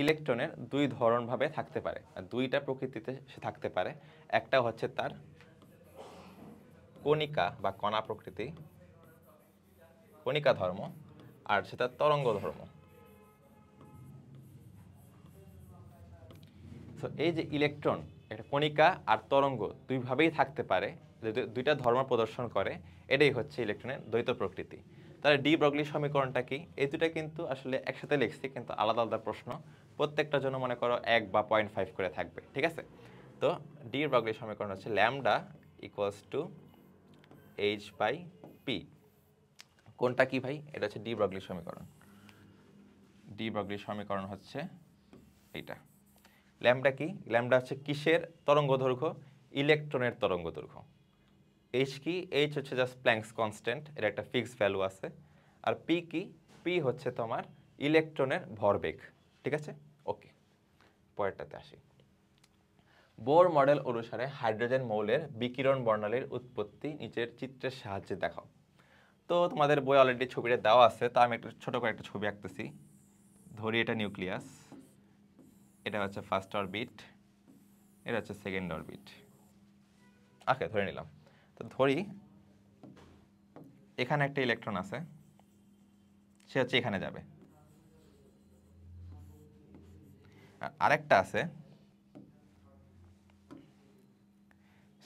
ইলেকট্রনের দুই ধরনভাবে থাকতে পারে, আর দুইটা প্রকৃতিতে সে থাকতে পারে। একটা হচ্ছে তার কণিকা বা কণা প্রকৃতি, কণিকা ধর্ম, আর সেটা তরঙ্গ ধর্ম। সো এই যে ইলেকট্রন একটা কণিকা আর তরঙ্গ দুইভাবেই থাকতে পারে, দুইটা ধর্ম প্রদর্শন করে, এটাই হচ্ছে ইলেকট্রনের দ্বৈত প্রকৃতি। তাহলে ডি ব্রগলির সমীকরণটা কি? এই দুটা কিন্তু আসলে একসাথে লিখছি, কিন্তু আলাদা আলাদা প্রশ্ন, প্রত্যেকটার জন্য মনে করো 1 বা 0.5 করে থাকবে। ঠিক আছে? তো ডি ব্রগলির সমীকরণ হচ্ছে lambda equals to h by p. কোনটা কি ভাই? এটা হচ্ছে ডি ব্রগলির সমীকরণ। ডি ব্রগলির সমীকরণ হচ্ছে এইটা। ল্যামডা কি? ল্যামডা হচ্ছে কিসের তরঙ্গ দৈর্ঘ্য? ইলেকট্রনের তরঙ্গ দৈর্ঘ্য। এইচ কি? এইচ হচ্ছে জাস্ট প্ল্যাঙ্কস কনস্ট্যান্ট, এর একটা ফিক্সড ভ্যালু আছে। আর পি কি? পি হচ্ছে তোমার ইলেকট্রনের ভরবেগ। ঠিক আছে? ওকে, পরেরটাতে আসি। বোর মডেল অনুসারে হাইড্রোজেন মৌলের বিকিরণ বর্ণালীর উৎপত্তি নিচের চিত্রের সাহায্যে দেখাও। তো তোমাদের বই অলরেডি ছবিটা দেওয়া আছে, তা আমি একটা ছোট করে একটা ছবি আঁকতেছি। ধরি এটা নিউক্লিয়াস, এটা হচ্ছে ফার্স্ট অরবিট, এটা হচ্ছে সেকেন্ড অরবিট। ওকে, ধরে নিলাম। তো ধরি এখানে একটা ইলেকট্রন আছে, সে হচ্ছে এখানে যাবে। আরেকটা আছে,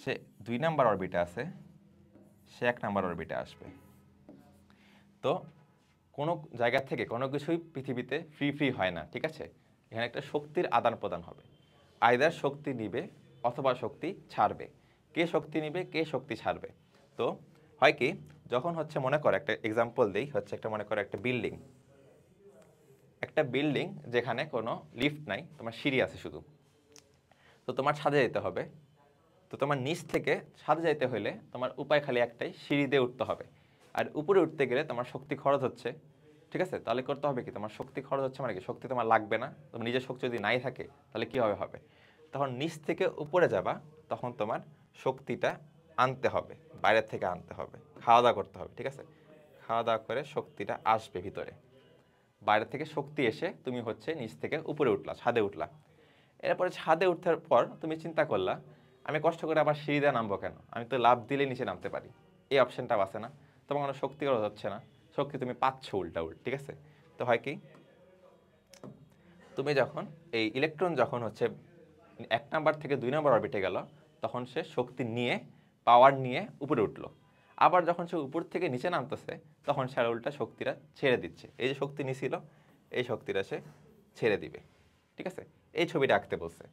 সে 2 নাম্বার অরবিটে আছে, সে 1 নাম্বার অরবিটে আসবে। তো কোনো জায়গা থেকে কোনো কিছুই পৃথিবীতে ফ্রি ফ্রি হয় না। ঠিক আছে? এখানে একটা শক্তির আদান প্রদান হবে, আইদার শক্তি নিবে অথবা শক্তি ছাড়বে। কে শক্তি নিবে, কে শক্তি ছাড়বে? তো হয় কি, যখন হচ্ছে মনে করো একটা এক্সাম্পল দেই, হচ্ছে একটা মনে করো একটা বিল্ডিং, যেখানে কোনো লিফট নাই, তোমার সিঁড়ি আছে শুধু। তো তোমার ছাদে যেতে হবে। তো তোমার নিচ থেকে ছাদে যেতে হলে তোমার উপায় খালি একটাই, সিঁড়ি দিয়ে উঠতে হবে। আর উপরে উঠতে গেলে তোমার শক্তি খরচ হচ্ছে। ঠিক আছে? তাহলে করতে হবে কি, তোমার শক্তি খরচ হচ্ছে মানে কি, শক্তি তোমার লাগবে না। তোমার নিজের শক্তি যদি নাই থাকে তাহলে কী হবে? তখন নিচ থেকে উপরে যাবা, তখন তোমার শক্তিটা আনতে হবে, বাইরের থেকে আনতে হবে, খাওয়া দাওয়া করতে হবে। ঠিক আছে? খাওয়া দাওয়া করে শক্তিটা আসবে ভিতরে, বাইরে থেকে শক্তি এসে তুমি হচ্ছে নিচ থেকে উপরে উঠলা, ছাদে উঠলা। এরপরে ছাদে উঠার পর তুমি চিন্তা করলা, আমি কষ্ট করে আবার সিঁড়ি দিয়ে নামবো কেন, আমি তো লাফ দিলে নিচে নামতে পারি। এই অপশনটা আছে না? তোমার কোনো শক্তি খরচ হচ্ছে না, শক্তি তুমি পাচ্ছ উল্টা। ঠিক আছে? তো হয় কি, তুমি যখন এই ইলেকট্রন যখন হচ্ছে 1 নাম্বার থেকে 2 নাম্বার অরবিটে গেল, তখন সে শক্তি নিয়ে, পাওয়ার নিয়ে উপরে উঠলো। আবার যখন সে উপর থেকে নিচে নামতেছে তখন সে উল্টা শক্তিটা ছেড়ে দিচ্ছে, এই যে শক্তি নিছিল এই শক্তিটা সে ছেড়ে দিবে। ঠিক আছে, এই ছবিটা আঁকতে বলছে।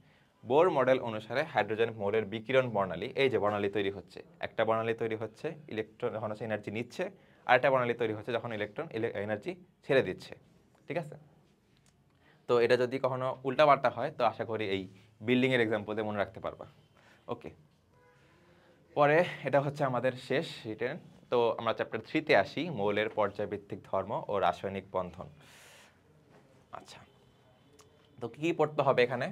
বোর মডেল অনুসারে হাইড্রোজেন মৌলের বিকিরণ বর্ণালী, এই যে বর্ণালী তৈরি হচ্ছে, একটা বর্ণালী তৈরি হচ্ছে ইলেকট্রন যখন হচ্ছে এনার্জি নিচ্ছে, আর একটা বর্ণালী তৈরি হচ্ছে যখন ইলেকট্রন এনার্জি ছেড়ে দিচ্ছে। ঠিক আছে, তো এটা যদি কখনো উল্টাপাল্টা হয় তো আশা করি এই বিল্ডিংয়ের এক্সাম্পল দিয়ে মনে রাখতে পারবা। ওকে, পরে এটা হচ্ছে আমাদের শেষ রিটেন। তো আমরা চ্যাপ্টার 3-তে আসি, মৌলের পর্যায়ভিত্তিক ধর্ম ও রাসায়নিক বন্ধন। আচ্ছা, তো কী কী পড়তে হবে এখানে?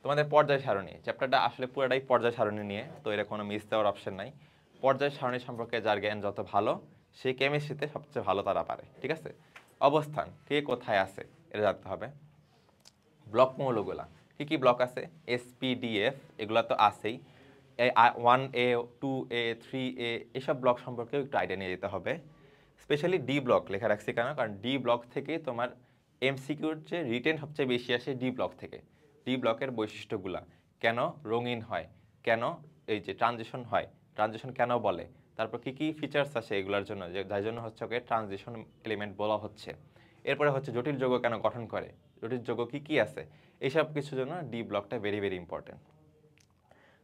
তোমাদের পর্যায় সারণী চ্যাপ্টারটা আসলে পুরোটাই পর্যায় সারণী নিয়ে, তো এর কোনো মিস দেওয়ার অপশন নাই। পর্যায় সারণী সম্পর্কে যার জ্ঞান যত ভালো সে কেমিস্ট্রিতে সবচেয়ে ভালো তারা পারে। ঠিক আছে, অবস্থান কে কোথায় আছে এটা জানতে হবে। ব্লক মৌলগুলা কী কী ব্লক আছে, SPDF এগুলো তো আছেই, 1A 2A 3A এসব ব্লক সম্পর্কেও একটু আইডিয়া নিয়ে যেতে হবে। স্পেশালি ডি ব্লক লেখা রাখছি কেন, কারণ ডি ব্লক থেকেই তোমার MCQর যে রিটেন সবচেয়ে বেশি আসে ডি ব্লক থেকে। ডি ব্লকের বৈশিষ্ট্যগুলা, কেন রঙিন হয়, কেন এই যে ট্রানজিশন হয়, ট্রানজিশন কেন বলে, তারপর কী কী ফিচার্স আছে এগুলোর জন্য, যে যার জন্য হচ্ছে ওকে ট্রানজিশন এলিমেন্ট বলা হচ্ছে। এরপরে হচ্ছে জটিল যৌগ কেন গঠন করে, জটিল যৌগ কী কী আছে, এইসব কিছুর জন্য ডি ব্লকটা ভেরি ভেরি ইম্পর্টেন্ট।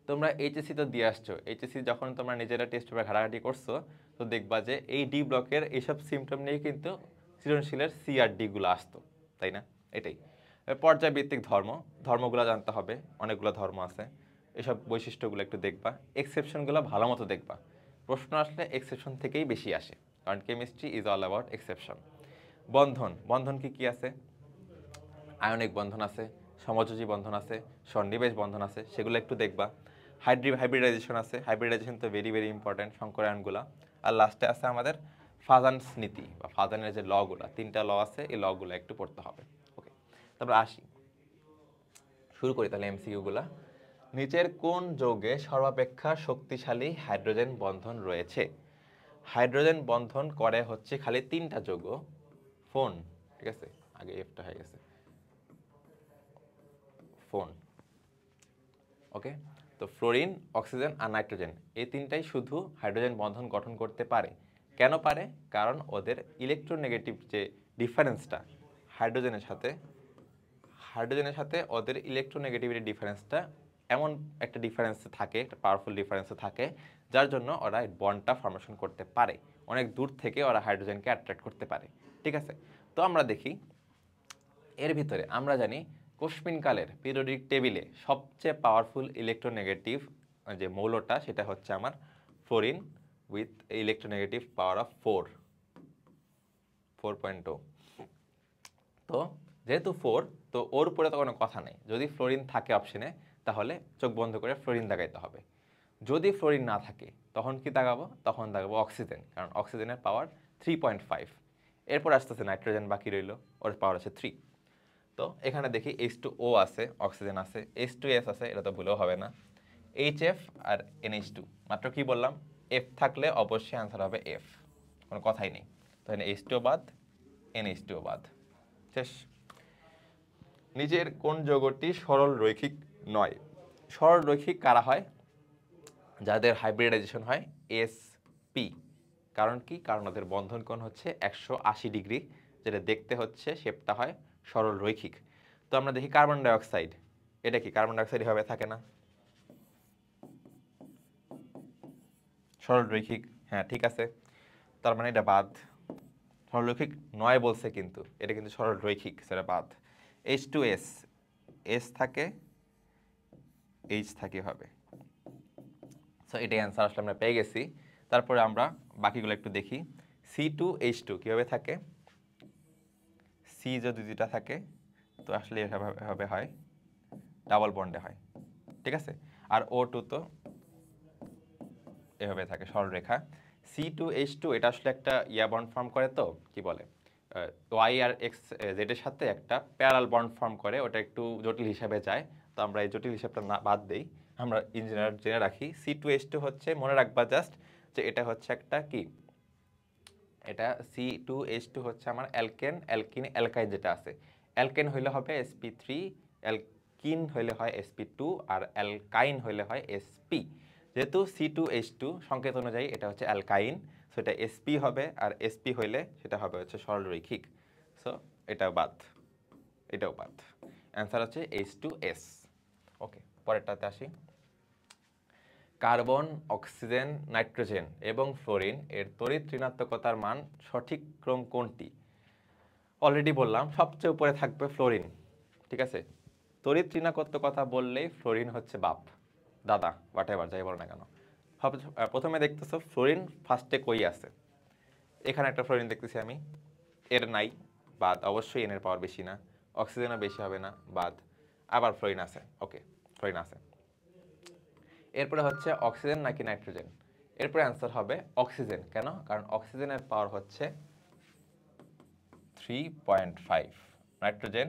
তোমরা এইচএসসি তো দিয়ে আসছো, এইচএসসি যখন তোমরা নিজেরা টেস্ট পেপার ঘাটাঘাটি করছো তো দেখবা যে এই ডি ব্লকের এইসব সিমটম নিয়ে কিন্তু সৃজনশীলের সি আর ডিগুলো আসতো, তাই না? এটাই পর্যায়ভিত্তিক ধর্ম, ধর্মগুলো জানতে হবে, অনেকগুলো ধর্ম আছে, এসব বৈশিষ্ট্যগুলো একটু দেখবা, এক্সেপশনগুলো ভালো মতো দেখবা, প্রশ্ন আসলে এক্সেপশন থেকেই বেশি আসে, কারণ chemistry is all about exception. বন্ধন, বন্ধন কি কি আছে, আয়নিক বন্ধন আছে, সমযোজী বন্ধন আছে, সন্নিবেশ বন্ধন আছে, সেগুলো একটু দেখবা। হাইব্রিডাইজেশন আছে, হাইব্রিডাইজেশন তো ভেরি ভেরি ইম্পর্টেন্ট, সংকরায়নগুলো। আর লাস্টে আছে আমাদের ফাজান্স নীতি বা ফাজানের যে লগুলো, 3টা ল আছে, এই লগুলো একটু পড়তে হবে। ওকে, তারপর আসি, শুরু করি তাহলে MCQগুলা। নিচের কোন যৌগে সর্বাপেক্ষা শক্তিশালী হাইড্রোজেন বন্ধন রয়েছে? হাইড্রোজেন বন্ধন করে হচ্ছে খালি 3টা যৌগ, ফোন, ঠিক আছে, আগে এফটা হয়ে গেছে, ফোন। ওকে, তো ফ্লোরিন, অক্সিজেন আর নাইট্রোজেন এই 3টাই শুধু হাইড্রোজেন বন্ধন গঠন করতে পারে। কেন পারে? কারণ ওদের ইলেকট্রোনেগেটিভ যে ডিফারেন্সটা হাইড্রোজেনের সাথে, ওদের ইলেকট্রোনেগেটিভিটি ডিফারেন্সটা এমন একটা ডিফারেন্স থাকে, একটা পাওয়ারফুল ডিফারেন্স থাকে, যার জন্য ওরা বন্ডটা ফর্মেশন করতে পারে, অনেক দূর থেকে ওরা হাইড্রোজেনকে অ্যাট্রাক্ট করতে পারে। ঠিক আছে, তো আমরা দেখি এর ভিতরে আমরা জানি কোষবিনকালের পিরিয়ডিক টেবিলে সবচেয়ে পাওয়ারফুল ইলেকট্রোনেগেটিভ যে মৌলটা সেটা হচ্ছে আমার fluorine with electronegative power of 4.0। তো যেহেতু 4, তো ওর উপরে তো কোনো কথা নেই, যদি ফ্লোরিন থাকে অপশনে তাহলে চোখ বন্ধ করে ফ্লোরিন দাগাইতে হবে। যদি ফ্লোরিন না থাকে তখন কি দাগাবো? তখন দাগাবো অক্সিজেন, কারণ অক্সিজেনের পাওয়ার 3.5। এরপর আসতেছে নাইট্রোজেন, বাকি রইল, ওর পাওয়ার আছে 3। তো এখানে দেখি H2O আছে, অক্সিজেন আছে, H2S আছে, এটা তো ভুলেও হবে না, HF আর NH2। মাত্র কি বললাম, F থাকলে অবশ্যই আনসার হবে F, কোনো কথাই নেই। তো এখানে H2O বাদ, NH2O বাদ, শেষ। নিচের কোন যৌগটি সরল রৈখিক নয়? সরল রৈখিক কারা হয়? যাদের হাইব্রিডাইজেশন হয় SP। কারণ কি? কারণ ওদের বন্ধন কোণ হচ্ছে 180 ডিগ্রি, যেটা দেখতে হচ্ছে শেপটা হয় সরল রৈখিক। তো আমরা দেখি কার্বন ডাইঅক্সাইড, এটা কি কার্বন ডাইঅক্সাইড এভাবে থাকে না? সরল রৈখিক, হ্যাঁ ঠিক আছে, তার মানে এটা বাদ। সরল রৈখিক নয় বলছে কিন্তু এটা কিন্তু সরল রৈখিক, সেটা বাদ। H2S, S থাকে, H থাকে হবে। সো এটাই অ্যান্সার আসলে আমরা পেয়ে গেছি। তারপরে আমরা বাকিগুলো একটু দেখি। C2H2 কীভাবে থাকে? সি যদি দুটা থাকে তো আসলে এভাবে হয়, ডাবল বন্ডে হয়, ঠিক আছে। আর O2 তো এভাবে থাকে সরলরেখা। C2H2 এটা আসলে একটা বন্ড ফর্ম করে, তো কি বলে Y আর X Z এর সাথে একটা প্যারাল বন্ড ফর্ম করে, ওটা একটু জটিল হিসাবে যায়, তো আমরা এই জটিল হিসাবটা না বাদ দেই, আমরা ইঞ্জিনিয়ার জেনে রাখি C2H2 হচ্ছে, মনে রাখবা জাস্ট যে এটা হচ্ছে একটা কি, এটা C2H2 হচ্ছে আমার অ্যালকেন, অ্যালকিন, অ্যালকাইন যেটা আছে, অ্যালকেন হইলে হবে sp3, অ্যালকিন হইলে হয় sp2, আর অ্যালকাইন হইলে হয় sp। যেহেতু C2H2 সংকেত অনুযায়ী এটা হচ্ছে অ্যালকাইন, সো এটা sp হবে, আর sp হইলে সেটা হবে হচ্ছে সরলরৈখিক, সো এটাও বাদ, এটাও বাদ। অ্যান্সার হচ্ছে H2S। ওকে, পরেরটাতে আসি। কার্বন, অক্সিজেন, নাইট্রোজেন এবং ফ্লোরিন এর তড়িৎ ঋণাত্মকতার মান সঠিক ক্রম কোনটি? অলরেডি বললাম সবচেয়ে উপরে থাকবে ফ্লোরিন, ঠিক আছে। তড়িৎ ঋণাত্মকতা বললেই ফ্লোরিন হচ্ছে বাপ, দাদা, হোয়াট এভার যাই বলো না কেন। প্রথমে দেখতেছো ফ্লোরিন ফার্স্টে কই আছে, এখানে একটা ফ্লোরিন দেখতেছি আমি, এর নাই, বাদ। অবশ্যই এন এর পাওয়ার বেশি না, অক্সিজেনও বেশি হবে না, বাদ। আবার ফ্লোরিন আছে, ওকে, ফ্লোরিন আছে। এরপরে হচ্ছে অক্সিজেন নাকি নাইট্রোজেন? এরপরে অ্যান্সার হবে অক্সিজেন। কেন? কারণ অক্সিজেনের পাওয়ার হচ্ছে 3.5, নাইট্রোজেন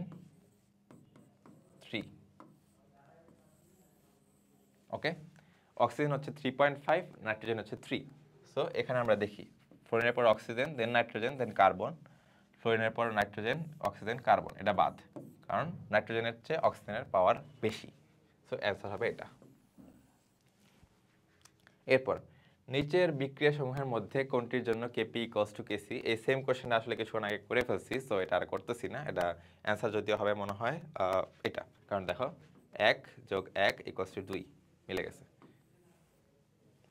3। ওকে, অক্সিজেন হচ্ছে 3.5, নাইট্রোজেন হচ্ছে 3। সো এখানে আমরা দেখি ফ্লোরিনের পর অক্সিজেন, দেন নাইট্রোজেন, দেন কার্বন। ফ্লোরিনের পর নাইট্রোজেন, অক্সিজেন, কার্বন, এটা বাদ, কারণ নাইট্রোজেনের চেয়ে অক্সিজেনের পাওয়ার বেশি। সো অ্যান্সার হবে এটা। এরপর নিচের বিক্রিয়াসমূহের মধ্যে কোনটির জন্য কেপি ইকুয়ালস টু কেসি? এই সেম কোশ্চেনটা আসলে কিছুক্ষণ আগে করে ফেলছি, সো এটা আর করতেছি না। এটা অ্যান্সার যদিও হবে মনে হয় এটা, কারণ দেখো 1 যোগ 1 ইকুয়ালস টু 2 মিলে গেছে,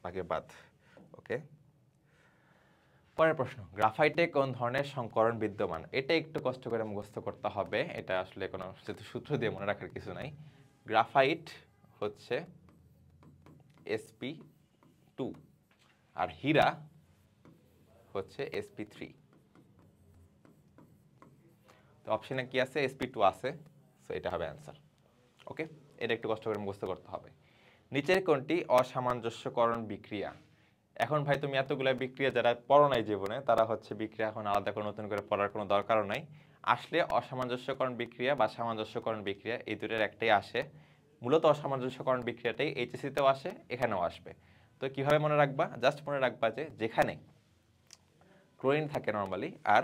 বাকি বাদ। ওকে, পরের প্রশ্ন, গ্রাফাইটে কোন ধরনের সংকরণ বিদ্যমান? এটা একটু কষ্ট করে মুখস্থ করতে হবে, এটা আসলে কোনো সূত্র দিয়ে মনে রাখার কিছু নাই। গ্রাফাইট হচ্ছে sp2, আর হীরা হচ্ছে sp3। তো অপশনে কি আছে? sp2 আছে, সো এটা হবে অ্যান্সার। ওকে, এটা একটু কষ্ট করে মুখস্থ করতে হবে। নিচের কোনটি অসামঞ্জস্যকরণ বিক্রিয়া? এখন ভাই তুমি এতগুলো বিক্রিয়া যারা পড়ো নাই জীবনে, তারা হচ্ছে বিক্রিয়া এখন আলাদা করে নতুন করে পড়ার কোনো দরকারও নাই। আসলে অসামঞ্জস্যকরণ বিক্রিয়া বা সামঞ্জস্যকরণ বিক্রিয়া এই দুটোর একটাই আসে। মূলত অসামঞ্জস্যকরণ বিক্রিয়াটাই এইচএসসিতেও আসে, এখানেও আসবে। তো কিভাবে মনে রাখবা? জাস্ট মনে রাখবা যে যেখানে ক্লোরিন থাকে নর্মালি, আর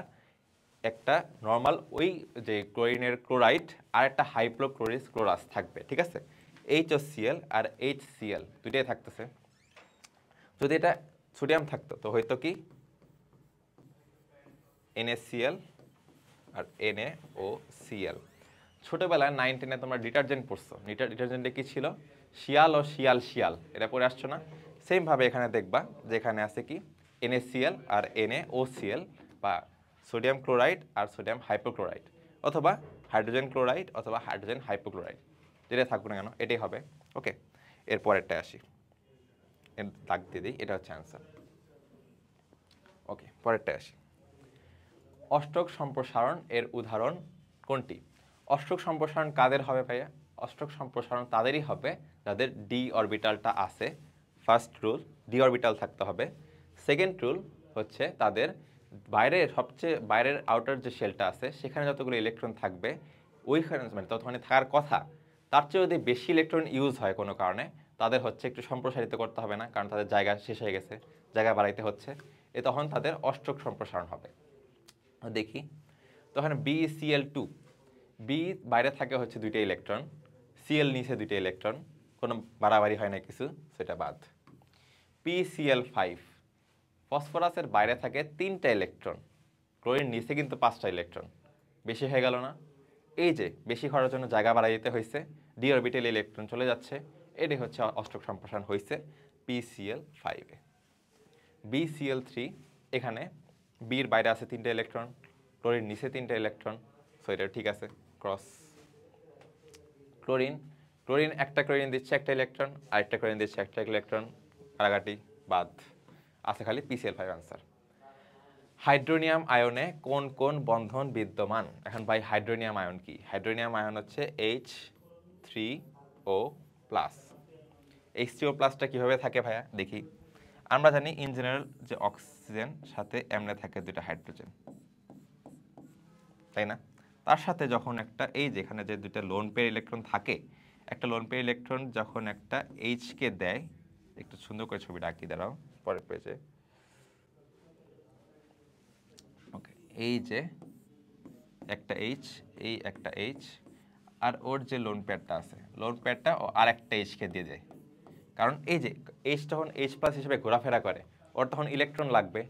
একটা নর্মাল ওই যে ক্লোরিনের ক্লোরাইড আর একটা হাইপ্রোক্লোরিস ক্লোরাস থাকবে, ঠিক আছে। HCl আর HCl দুইটাই থাকতেছে। যদি এটা সোডিয়াম থাকতো তো হয়তো কি NaCl আর NaOCl। ছোটবেলায় 9, 10-এ তোমরা ডিটারজেন্ট পড়ছো, ডিটারজেন্টে কি ছিল? শিয়াল ও শিয়াল শিয়াল, এটা পড়ে আসছো না? সেম ভাবে এখানে দেখবা যে এখানে আছে কি NaCl আর NaOCl, বা সোডিয়াম ক্লোরাইড আর সোডিয়াম হাইপোক্লোরাইড, অথবা হাইড্রোজেন ক্লোরাইড অথবা হাইড্রোজেন হাইপোক্লোরাইড, যেটা থাকবে না কেন এটাই হবে। ওকে, এর পরেরটা আসি, দাগ দিয়ে দিই, এটা হচ্ছে অ্যান্সার। ওকে, পরেরটা আসি। অষ্টক সম্প্রসারণ এর উদাহরণ কোনটি? অষ্টক সম্প্রসারণ কাদের হবে ভাইয়া? অষ্টক সম্প্রসারণ তাদেরই হবে যাদের ডি অরবিটালটা আছে। ফার্স্ট রুল, ডি অরবিটাল থাকতে হবে। সেকেন্ড রুল হচ্ছে তাদের বাইরের সবচেয়ে বাইরের আউটার যে শেলটা আছে সেখানে যতগুলো ইলেকট্রন থাকবে ওইখানে মানে ততখানি থাকার কথা, তার চেয়ে যদি বেশি ইলেকট্রন ইউজ হয় কোনো কারণে, তাদের হচ্ছে একটু সম্প্রসারিত করতে হবে না, কারণ তাদের জায়গা শেষ হয়ে গেছে, জায়গা বাড়াইতে হচ্ছে, তখন তাদের অষ্টক সম্প্রসারণ হবে। দেখি তো এখানে BCl2, বি বাইরে থাকে হচ্ছে 2টা ইলেকট্রন, Cl নিচে 2টা ইলেকট্রন, কোনো বাড়াবাড়ি হয় না কিছু, সেটা বাদ। PCl5, ফসফরাসের বাইরে থাকে 3টা ইলেকট্রন, ক্লোরিন নিচে কিন্তু 5টা ইলেকট্রন, বেশি হয়ে গেল না? এই যে বেশি করার জন্য জায়গা বাড়াই দিতে হয়েছে, ডি অরবিটালে ইলেকট্রন চলে যাচ্ছে, এটাই হচ্ছে অষ্টক সম্প্রসারণ হয়েছে PCl5-এ। BCl3, এখানে বির বাইরে আছে 3টা ইলেকট্রন, ক্লোরিন নিচে 3টা ইলেকট্রন, সো এটা ঠিক আছে, ক্রস। ক্লোরিন একটা ক্লোরিন দিচ্ছে একটা ইলেকট্রন, আরেকটা ক্লোরিন দিচ্ছে একটা ইলেকট্রন, কাটাকাটি, বাদ, আছে খালি PCl5 আনসার। হাইড্রোনিয়াম আয়নে কোন কোন বন্ধন বিদ্যমান? এখন ভাই হাইড্রোনিয়াম আয়ন কি? হাইড্রোনিয়াম আয়ন হচ্ছে H3O+। H3O+টা কিভাবে থাকে ভাইয়া? দেখি। আমরা জানি ইন জেনারেল যে অক্সিজেন সাথে এমনে থাকে 2টা হাইড্রোজেন, তাই না? তার সাথে যখন একটা এই যেখানে যে 2টা লোন পেয়ার ইলেকট্রন থাকে, একটা লোন পেয়ার ইলেকট্রন যখন একটা H কে দেয়, একটু সুন্দর করে ছবিটা আঁকি দাঁড়াও পরের পেজে। ওকে, এই যে একটা H, এই একটা H, আর ওর যে লোন পেয়ারটা আছে, লোন পেয়ারটা আর একটা H কে দিয়ে দেয়, কারণ এই যে H যখন H+ হিসেবে ঘোরাফেরা করে, ওর তখন ইলেকট্রন লাগবে,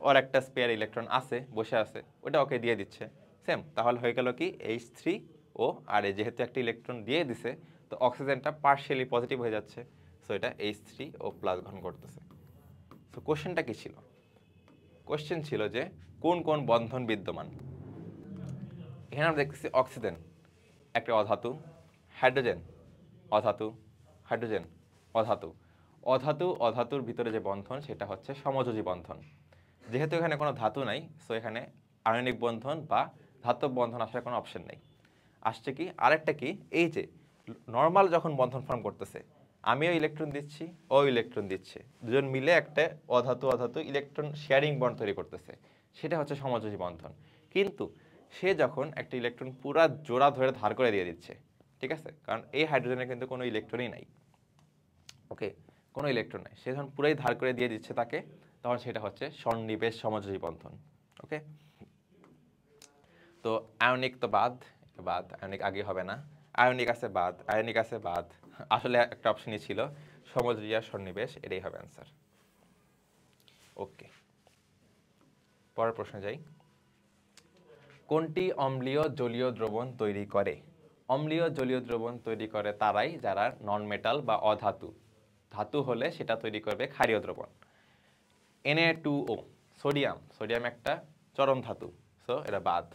ওর একটা স্পেয়ার ইলেকট্রন আছে, বসে আছে, ওটা ওকে দিয়ে দিচ্ছে। সেম, তাহলে হয়ে গেল কি H3O, আর এই যেহেতু একটা ইলেকট্রন দিয়ে দিছে, তো অক্সিজেনটা পার্শিয়ালি পজিটিভ হয়ে যাচ্ছে, সো এটা H3O+ গ্রহণ করতেছে। তো কোশ্চেনটা কি ছিল? কোশ্চেন ছিল যে কোন কোন বন্ধন বিদ্যমান। এখানে আমরা দেখতেছি অক্সিজেন একটা অধাতু, হাইড্রোজেন অধাতু, হাইড্রোজেন অধাতু, অধাতুর ভিতরে যে বন্ধন সেটা হচ্ছে সমযোজী বন্ধন। যেহেতু এখানে কোনো ধাতু নাই, সো এখানে আয়নিক বন্ধন বা ধাতব বন্ধন আসার কোনো অপশন নেই। আসছে কি আরেকটা কি, এই যে নর্মাল যখন বন্ধন ফর্ম করতেছে, আমিও ইলেকট্রন দিচ্ছি, ও ইলেকট্রন দিচ্ছে, দুজন মিলে একটা অধাতু ইলেকট্রন শেয়ারিং বন্ড তৈরি করতেছে, সেটা হচ্ছে সমযোজী বন্ধন। কিন্তু সে যখন একটা ইলেকট্রন পুরা জোড়া ধরে ধার করে দিয়ে দিচ্ছে, ঠিক আছে, কারণ এই হাইড্রোজেনের কিন্তু কোনো ইলেকট্রনই নাই, ওকে, কোনো ইলেকট্রন নাই, সে যখন পুরাই ধার করে দিয়ে দিচ্ছে তাকে, তখন সেটা হচ্ছে সন্নিবেশ সমযোজী বন্ধন। ওকে, তো আয়নিক তো বাদ, আয়নিক আগে হবে না, আয়নিক আছে বাদ, আসলে একটা অপশনই ছিল সমযোজী আর সন্নিবেশ, এটাই হবে অ্যান্সার। ওকে, পরের প্রশ্নে যাই। কোনটি অম্লীয় জলীয় দ্রবণ তৈরি করে? অম্লীয় জলীয় দ্রবণ তৈরি করে তারাই যারা নন মেটাল বা অধাতু। ধাতু হলে সেটা তৈরি করবে ক্ষারীয় দ্রবণ। Na2O, সোডিয়াম একটা চরম ধাতু, সো এটা বাদ।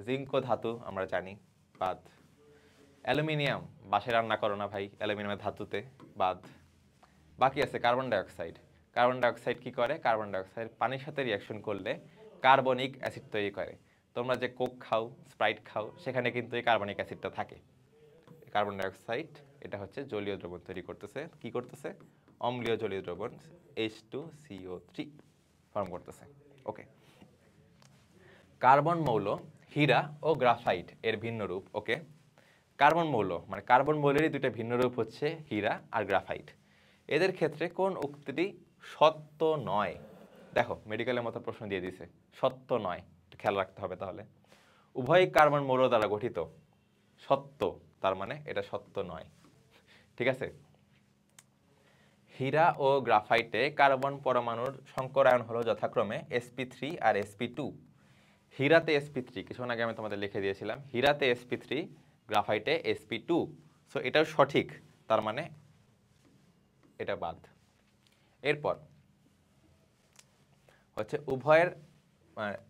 জিঙ্কও ধাতু আমরা জানি, বাদ। অ্যালুমিনিয়াম, বাসে রান্না করো না ভাই, অ্যালুমিনিয়ামের ধাতুতে, বাদ। বাকি আছে কার্বন ডাইঅক্সাইড কি করে? কার্বন ডাইঅক্সাইড পানির সাথে রিঅ্যাকশন করলে কার্বনিক অ্যাসিড তৈরি করে। তোমরা যে কোক খাও, স্প্রাইট খাও, সেখানে কিন্তু এই কার্বনিক অ্যাসিডটা থাকে। কার্বন ডাইঅক্সাইড এটা হচ্ছে জলীয় দ্রবণ তৈরি করতেছে, কি করতেছে? অম্লীয় জলীয় দ্রবণ H2CO3 ফর্ম করতেছে। ওকে, কার্বন মৌল হীরা ও গ্রাফাইট এর ভিন্ন রূপ। ওকে, কার্বন মৌল মানে কার্বন মৌলেরই দুটো ভিন্ন রূপ হচ্ছে হীরা আর গ্রাফাইট। এদের ক্ষেত্রে কোন উক্তিটি সত্য নয়? দেখো মেডিকেলের মতো প্রশ্ন দিয়ে দিছে, সত্য নয়, খেয়াল রাখতে হবে। তাহলে উভয় কার্বন মৌল দ্বারা গঠিত, সত্য, তার মানে এটা সত্য নয়। ঠিক আছে, হীরা ও গ্রাফাইটে কার্বন পরমাণুর সংকরায়ন হলো যথাক্রমে sp3 আর sp2। হীরাতে sp3, কিছুক্ষণ আগে আমি তোমাদের লিখে দিয়েছিলাম, হীরাতে sp3, গ্রাফাইটে sp2, সো এটাও সঠিক, তার মানে এটা বাদ। এরপর হচ্ছে উভয়ের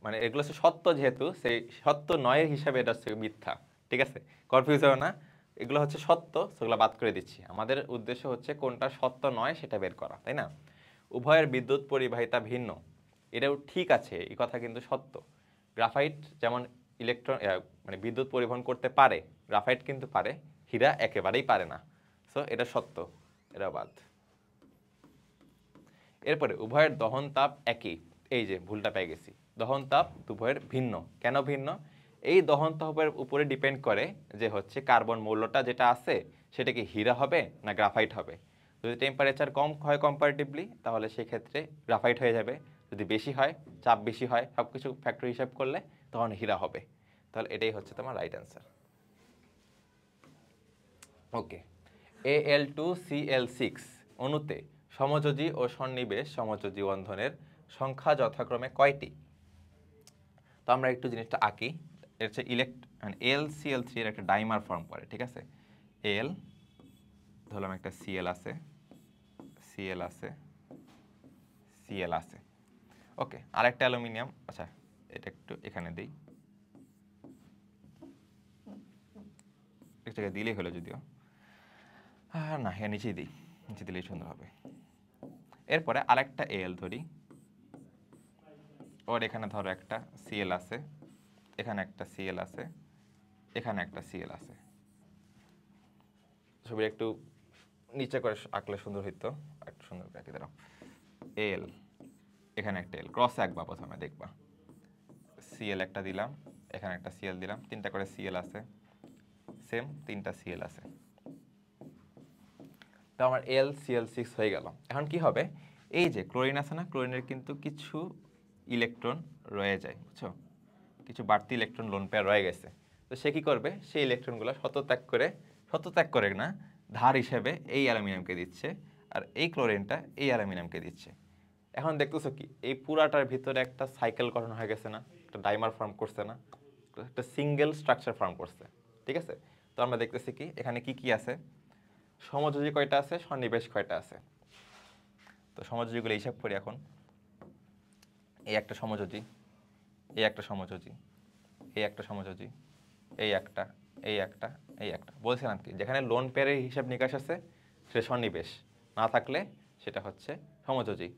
মানে এগুলো হচ্ছে সত্য, যেহেতু সেই সত্য নয়ের হিসাবে এটা হচ্ছে মিথ্যা। ঠিক আছে, কনফিউজ হবে না, এগুলো হচ্ছে সত্য, সেগুলো বাদ করে দিচ্ছি। আমাদের উদ্দেশ্য হচ্ছে কোনটা সত্য নয় সেটা বের করা, তাই না? উভয়ের বিদ্যুৎ পরিবাহিতা ভিন্ন, এটাও ঠিক আছে, এই কথা কিন্তু সত্য। গ্রাফাইট যেমন ইলেকট্রন মানে বিদ্যুৎ পরিবহন করতে পারে, গ্রাফাইট কিন্তু পারে, হীরা একেবারেই পারে না, সো এটা সত্য, এটা বাদ। এরপরে উভয়ের দহন তাপ একই, এই যে ভুলটা পেয়ে গেছি, দহন তাপ উভয়ের ভিন্ন। কেন ভিন্ন? এই দহন তাপের উপরে ডিপেন্ড করে যে হচ্ছে কার্বন মৌলটা যেটা আছে সেটা কি হীরা হবে না গ্রাফাইট হবে। যদি টেম্পারেচার কম হয় কম্পারেটিভলি, তাহলে সেক্ষেত্রে গ্রাফাইট হয়ে যাবে। যদি বেশি হয়, চাপ বেশি হয়, সব কিছু ফ্যাক্টর হিসাব করলে তখন হীরা হবে। তাহলে এটাই হচ্ছে তোমার রাইট অ্যান্সার। ওকে, Al2Cl6 অণুতে সমযোজী ও সন্নিবেশ সমযোজী বন্ধনের সংখ্যা যথাক্রমে কয়টি? তো আমরা একটু জিনিসটা আঁকি। এর হচ্ছে AlCl3 এর একটা ডাইমার ফর্ম করে, ঠিক আছে। Al ধরলাম, একটা Cl আছে, Cl আছে, Cl আছে। ওকে, আরেকটা অ্যালুমিনিয়াম, আচ্ছা এটা একটু এখানে দিই, এক জায়গায় দিলেই হলো, যদিও না, হ্যাঁ নিচেই দিই, নিচে দিলেই সুন্দর হবে। এরপরে আরেকটা Al ধরি, ওর এখানে ধরো একটা Cl আছে, এখানে একটা Cl আছে, এখানে একটা Cl আছে। ছবি একটু নিচে করে আঁকলে সুন্দর হইতো, একটু সুন্দর করে আঁকি দাঁড়াও। L, এখানে একটা L, ক্রস আঁকবা প্রথমে, দেখবা Cl একটা দিলাম, এখানে একটা Cl দিলাম, তিনটা করে Cl আছে, সেম তিনটা Cl আছে। তো আমার AlCl6 হয়ে গেল। এখন কি হবে? এই যে ক্লোরিন আছে না, ক্লোরিনের কিন্তু কিছু ইলেকট্রন রয়ে যায়, বুঝছো, কিছু বাড়তি ইলেকট্রন লোন পেয়ার রয়ে গেছে। তো সে কি করবে? সেই ইলেকট্রনগুলো শতত্যাগ করে না, ধার হিসেবে এই অ্যালুমিনিয়ামকে দিচ্ছে, আর এই ক্লোরিনটা এই অ্যালুমিনিয়ামকে দিচ্ছে। এখন দেখতেছো কি এই পুরাটার ভিতরে একটা সাইকেল গঠন হয়ে গেছে না, একটা ডাইমার ফর্ম করছে না, একটা সিঙ্গেল স্ট্রাকচার ফর্ম করছে, ঠিক আছে? তো আমরা দেখতেছি কি এখানে কি কি আছে, সমযোজী কয়টা আছে, সন্নিবেশ কয়টা আছে। তো সমযোজীগুলো হিসাব করি এখন। এই একটা সমযোজী, এই একটা সমযোজী, এই একটা সমযোজী, এই একটা, এই একটা, এই একটা। বলছিলাম কি যেখানে লোন পেয়ারের হিসাব নিকাশ আছে সেটা সন্নিবেশ, না থাকলে সেটা হচ্ছে সমযোজী।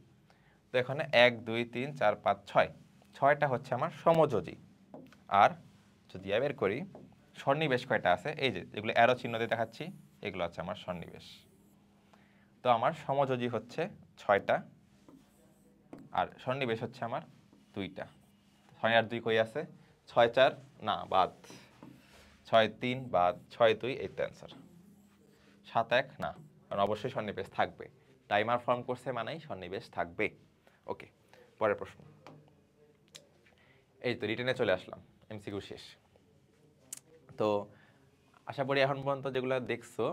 তো এখানে 1 2 3 4 5 6, 6টা হচ্ছে আমার সমযোজী। আর যদি বের করি সন্নিবেশ কয়টা আছে, এই যে এগুলো অ্যারো চিহ্ন দিয়ে দেখাচ্ছি, এগুলো হচ্ছে আমার সন্নিবেশ। তো আমার সমযোজী হচ্ছে 6টা, আর সন্নিবেশ হচ্ছে আমার 2টা। 6 আর 2 কই আছে, 6 4 না বাদ, 6 3 বাদ, 6 2 এই তো অ্যান্সার। 7 1 না, কারণ অবশ্যই সন্নিবেশ থাকবে, টাইমার ফর্ম করছে মানেই সন্নিবেশ থাকবে। ওকে, পরের প্রশ্ন। এই তো রিটেনে চলে আসলাম, এমসিকিউ শেষ। তো আশা করি এখন পর্যন্ত যেগুলো দেখছো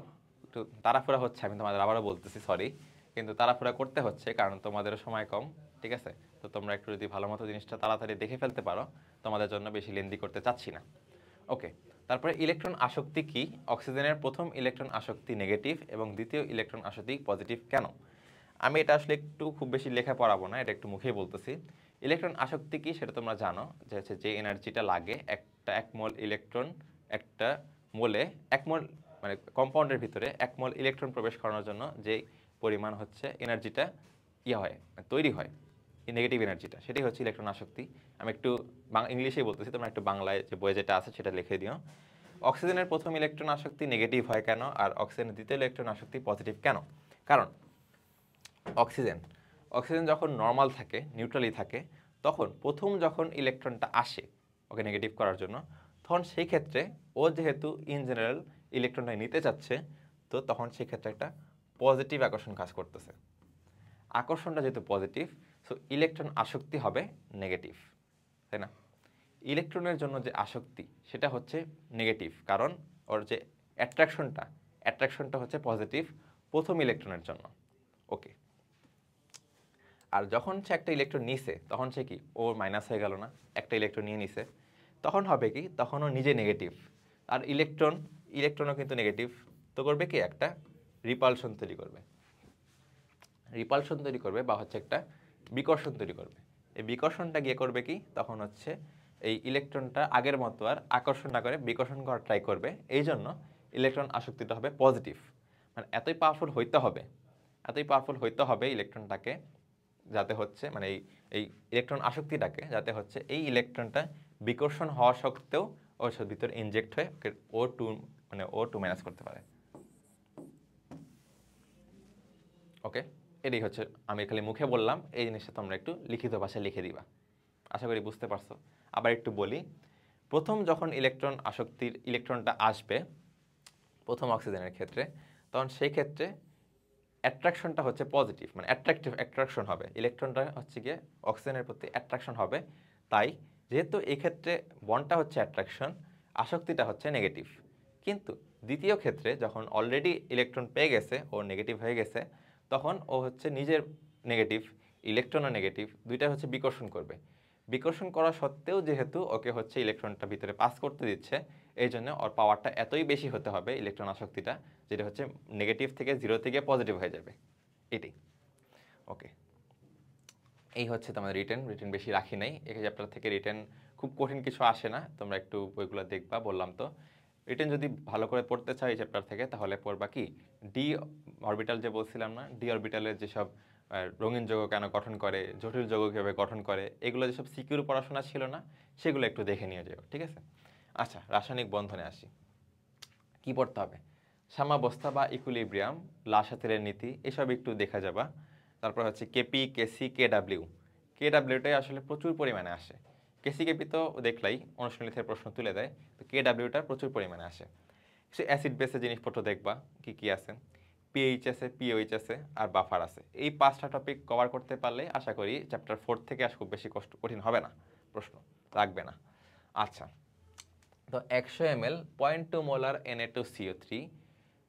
একটু তাড়াহুড়া হচ্ছে, আমি তোমাদের আবারও বলতেছি সরি, কিন্তু তাড়াহুড়া করতে হচ্ছে কারণ তোমাদেরও সময় কম, ঠিক আছে? তো তোমরা একটু যদি ভালো মতো জিনিসটা তাড়াতাড়ি দেখে ফেলতে পারো, তোমাদের জন্য বেশি লেন্দি করতে চাচ্ছি না। ওকে, তারপরে ইলেকট্রন আসক্তি কি? অক্সিজেনের প্রথম ইলেকট্রন আসক্তি নেগেটিভ এবং দ্বিতীয় ইলেকট্রন আসক্তি পজিটিভ কেন? আমি এটা আসলে একটু খুব বেশি লেখা পড়াবো না, এটা একটু মুখেই বলতেছি। ইলেকট্রন আসক্তি কি সেটা তোমরা জানো, যে হচ্ছে যে এনার্জিটা লাগে একটা 1 মোল ইলেকট্রন, একটা মোলে 1 মোল মানে কম্পাউন্ডের ভিতরে 1 মোল ইলেকট্রন প্রবেশ করানোর জন্য যে পরিমাণ হচ্ছে এনার্জিটা হয় তৈরি হয়, এই নেগেটিভ এনার্জিটা, সেটাই হচ্ছে ইলেকট্রন আসক্তি। আমি একটু ইংলিশেই বলতেছি, তোমরা একটু বাংলায় যে বইয়ে যেটা আছে সেটা লিখে দিও। অক্সিজেনের প্রথম ইলেকট্রন আসক্তি নেগেটিভ হয় কেন, আর অক্সিজেনের দ্বিতীয় ইলেকট্রন আসক্তি পজিটিভ কেন? কারণ অক্সিজেন অক্সিজেন যখন নর্মাল থাকে, নিউট্রালি থাকে, তখন প্রথম যখন ইলেকট্রনটা আসে ওকে নেগেটিভ করার জন্য, তখন সেই ক্ষেত্রে ও যেহেতু ইন জেনারেল ইলেকট্রনটা নিতে চাচ্ছে, তো তখন সেই ক্ষেত্রে একটা পজিটিভ আকর্ষণ কাজ করতেছে। আকর্ষণটা যেহেতু পজিটিভ, সো ইলেকট্রন আসক্তি হবে নেগেটিভ, তাই না? ইলেকট্রনের জন্য যে আসক্তি সেটা হচ্ছে নেগেটিভ, কারণ ওর যে অ্যাট্রাকশনটা হচ্ছে পজিটিভ প্রথম ইলেকট্রনের জন্য। ওকে, আর যখন সে একটা ইলেকট্রন নিছে তখন সে কি ওর মাইনাস হয়ে গেল না, একটা ইলেকট্রন নিয়ে নিছে, তখন হবে কি তখন ও নিজে নেগেটিভ, আর ইলেকট্রনও কিন্তু নেগেটিভ, তো করবে কি একটা রিপালশন তৈরি করবে, বা হচ্ছে একটা বিকর্ষণ তৈরি করবে। এই বিকর্ষণটা গিয়ে করবে কি তখন হচ্ছে এই ইলেকট্রনটা আগের মতো আর আকর্ষণ না করে বিকর্ষণ করার ট্রাই করবে, এই জন্য ইলেকট্রন আসক্তিটা হবে পজিটিভ। মানে এতই পাওয়ারফুল হইতে হবে ইলেকট্রনটাকে, যাতে হচ্ছে মানে এই ইলেকট্রন আসক্তিটাকে যাতে হচ্ছে এই ইলেকট্রনটা বিকর্ষণ হওয়া সত্ত্বেও ওর ভিতরে ইনজেক্ট হয়ে ও টু ম্যানেজ করতে পারে। ওকে, এটাই হচ্ছে, আমি খালি মুখে বললাম, এই জিনিসটা তোমরা একটু লিখিত ভাষায় লিখে দিবা, আশা করি বুঝতে পারছো। আবার একটু বলি, প্রথম যখন ইলেকট্রনটা আসবে প্রথম অক্সিজেনের ক্ষেত্রে, তখন সেই ক্ষেত্রে অ্যাট্রাকশনটা হচ্ছে পজিটিভ, মানে অ্যাট্রাকশন হবে, ইলেকট্রনটা হচ্ছে গিয়ে অক্সিজেনের প্রতি অ্যাট্রাকশন হবে। তাই যেহেতু এই ক্ষেত্রে বন্ডটা হচ্ছে অ্যাট্রাকশন, আসক্তিটা হচ্ছে নেগেটিভ। কিন্তু দ্বিতীয় ক্ষেত্রে যখন অলরেডি ইলেকট্রন পেয়ে গেছে, ও নেগেটিভ হয়ে গেছে, তখন ও হচ্ছে নিজের নেগেটিভ, ইলেকট্রনও নেগেটিভ, দুইটা হচ্ছে বিকর্ষণ করবে। বিকর্ষণ করা সত্ত্বেও যেহেতু ওকে হচ্ছে ইলেকট্রনটা ভিতরে পাস করতে দিচ্ছে, এই জন্য ওর পাওয়ারটা এতই বেশি হতে হবে ইলেকট্রন আসক্তিটা, যেটা হচ্ছে নেগেটিভ থেকে 0 থেকে পজিটিভ হয়ে যাবে, এটাই। ওকে, এই হচ্ছে তোমাদের রিটেন বেশি রাখি নাই, এই চ্যাপ্টার থেকে রিটেন খুব কঠিন কিছু আসে না, তোমরা একটু বইগুলো দেখবা, বললাম তো। রিটেন যদি ভালো করে পড়তে চাও এই চ্যাপ্টার থেকে, তাহলে পড়বা কি ডি অরবিটাল, যে বলছিলাম না, ডি অরবিটালের যেসব রঙিন যৌগ কেন গঠন করে, জটিল যৌগ কীভাবে গঠন করে, এগুলো যেসব সিকিউর পড়াশোনা ছিল না, সেগুলো একটু দেখে নিয়ে যাও, ঠিক আছে? আচ্ছা, রাসায়নিক বন্ধনে আসি। কি পড়তে হবে? সাম্যাবস্থা বা ইকুইলিব্রিয়াম, লাসাতেলের নীতি, এসব একটু দেখা যাবা। তারপর হচ্ছে কেপি, কেসি, কেডাব্লিউটাই আসলে প্রচুর পরিমাণে আসে। কেসি কেপি তো দেখলাই, অনুশীলনী থেকে প্রশ্ন তুলে দেয়, তো কেডাব্লিউটা প্রচুর পরিমাণে আসে। সে অ্যাসিড বেসের জিনিসপত্র দেখবা কি কি আছে, পিএইচ আছে, পিওইচ আছে, আর বাফার আছে। এই 5টা টপিক কভার করতে পারলে আশা করি চ্যাপ্টার 4 থেকে খুব বেশি কঠিন হবে না, প্রশ্ন লাগবে না। আচ্ছা, তো 100 ml 0.2 মোলার Na2CO3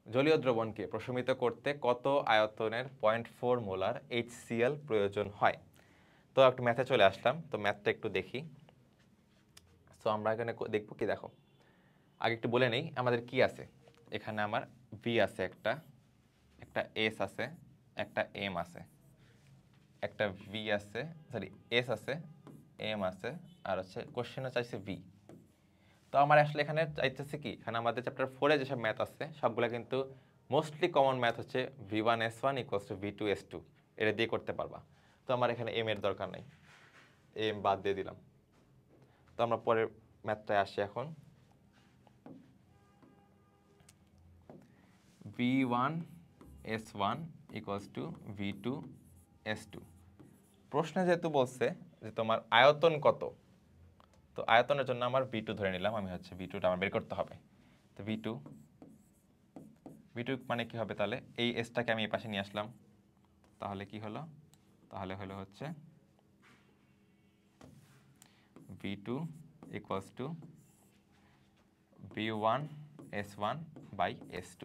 জলীয় দ্রবণকে প্রশমিত করতে কত আয়তনের 0.4 মোলার HCl প্রয়োজন হয়? তো একটু ম্যাথে চলে আসলাম, তো ম্যাথটা একটু দেখি। সো আমরা এখানে দেখবো কি, দেখো আগে একটু বলে নেই আমাদের কি আছে। এখানে আমার ভি আছে, একটা এস আছে, একটা এম আছে, একটা ভি আছে, সরি এস আছে, এম আছে, আর হচ্ছে কোশ্চেনে চাইছে ভি। তো আমার আসলে এখানে চাইতেছে কি, এখানে আমাদের চ্যাপ্টার 4-এ যেসব ম্যাথ আছে সবগুলো কিন্তু মোস্টলি কমন ম্যাথ হচ্ছে V1S1 ইকুয়ালস টু V2S2, এটা দিয়ে করতে পারবা। তো আমার এখানে এম এর দরকার নেই, এম বাদ দিয়ে দিলাম। তো আমরা পরের ম্যাথটায় আসি এখন। V1S1 equals to V2S2। প্রশ্নে যেহেতু বলছে যে তোমার আয়তন কত, তো আয়তনের জন্য আমার V2 ধরে নিলাম, আমি হচ্ছে V2টা আমার বের করতে হবে। তো V2 মানে কি হবে, তাহলে এই এসটাকে আমি এই পাশে নিয়ে আসলাম, তাহলে কি হলো, তাহলে হলো হচ্ছে V2 equals to V1S1 by S2।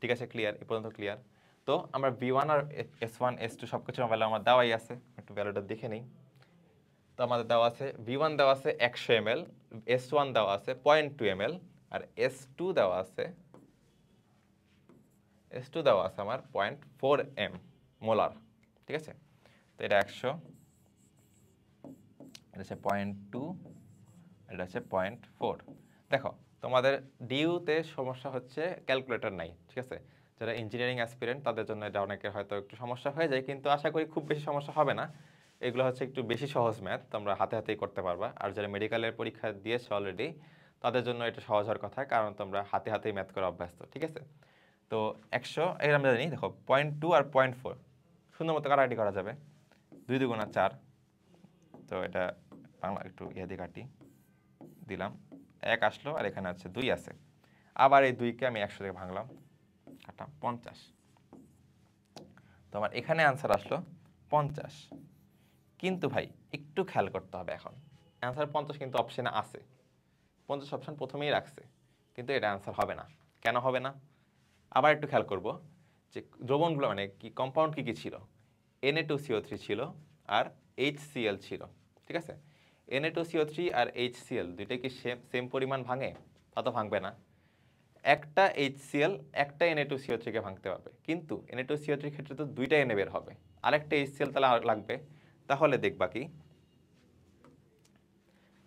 ঠিক আছে, ক্লিয়ার? এ পর্যন্ত ক্লিয়ার? তো আমরা V1 আর S1 S2 সব কিছুর ভ্যালু আমার দেওয়াই আছে, একটু ভ্যালুটা দেখে নিই। তো আমাদের দেওয়া আছে V1 দেওয়া আছে 100 ml, S1 দেওয়া আছে 0.2 ml, আর S2 দেওয়া আছে আমার 0.4 মোলার। ঠিক আছে, তো এটা 100, এটা হচ্ছে 0.2, এটা হচ্ছে 0.4। দেখো তোমাদের ডিউতে সমস্যা হচ্ছে ক্যালকুলেটর নাই, ঠিক আছে? যারা ইঞ্জিনিয়ারিং অ্যাসপিরেন্ট তাদের জন্য এটা অনেকের হয়তো একটু সমস্যা হয়ে যায়, কিন্তু আশা করি খুব বেশি সমস্যা হবে না। এগুলো হচ্ছে একটু বেশি সহজ ম্যাথ, তোমরা হাতে হাতেই করতে পারবা। আর যারা মেডিকেলের পরীক্ষা দিয়েছে অলরেডি তাদের জন্য এটা সহজ হওয়ার কথা, কারণ তোমরা হাতে হাতেই ম্যাথ করে অভ্যস্ত। ঠিক আছে, তো 100 এর আমরা জানি, দেখো 0.2 আর 0.4 সুন্দর মতো কাটাকাটি করা যাবে, 2 2 4। তো এটা বাংলা একটু ইয়ে দিয়ে কাটি, দিলাম 1 আসলো, আর এখানে আছে 2 আছে। আবার এই 2কে আমি 100 থেকে ভাঙলাম, কাটা 50। তো আমার এখানে আনসার আসলো 50। কিন্তু ভাই একটু খেয়াল করতে হবে, এখন অ্যান্সার 50 কিন্তু অপশানে আছে, 50 অপশান প্রথমেই রাখছে, কিন্তু এটা অ্যান্সার হবে না। কেন হবে না? আবার একটু খেয়াল করব যে দ্রবণগুলো মানে কি, কম্পাউন্ড কি কি ছিল, Na2CO3 ছিল আর HCl ছিল। ঠিক আছে, Na2CO3 আর HCl দুইটা কি সেম পরিমাণ ভাঙে? তা তো ভাঙবে না। একটা HCl একটা Na2CO3 কে ভাঙতে পারবে, কিন্তু Na2CO3 এর ক্ষেত্রে তো দুইটা Na বের হবে, আরেকটা HCl তাহলে লাগবে। তাহলে দেখবা কি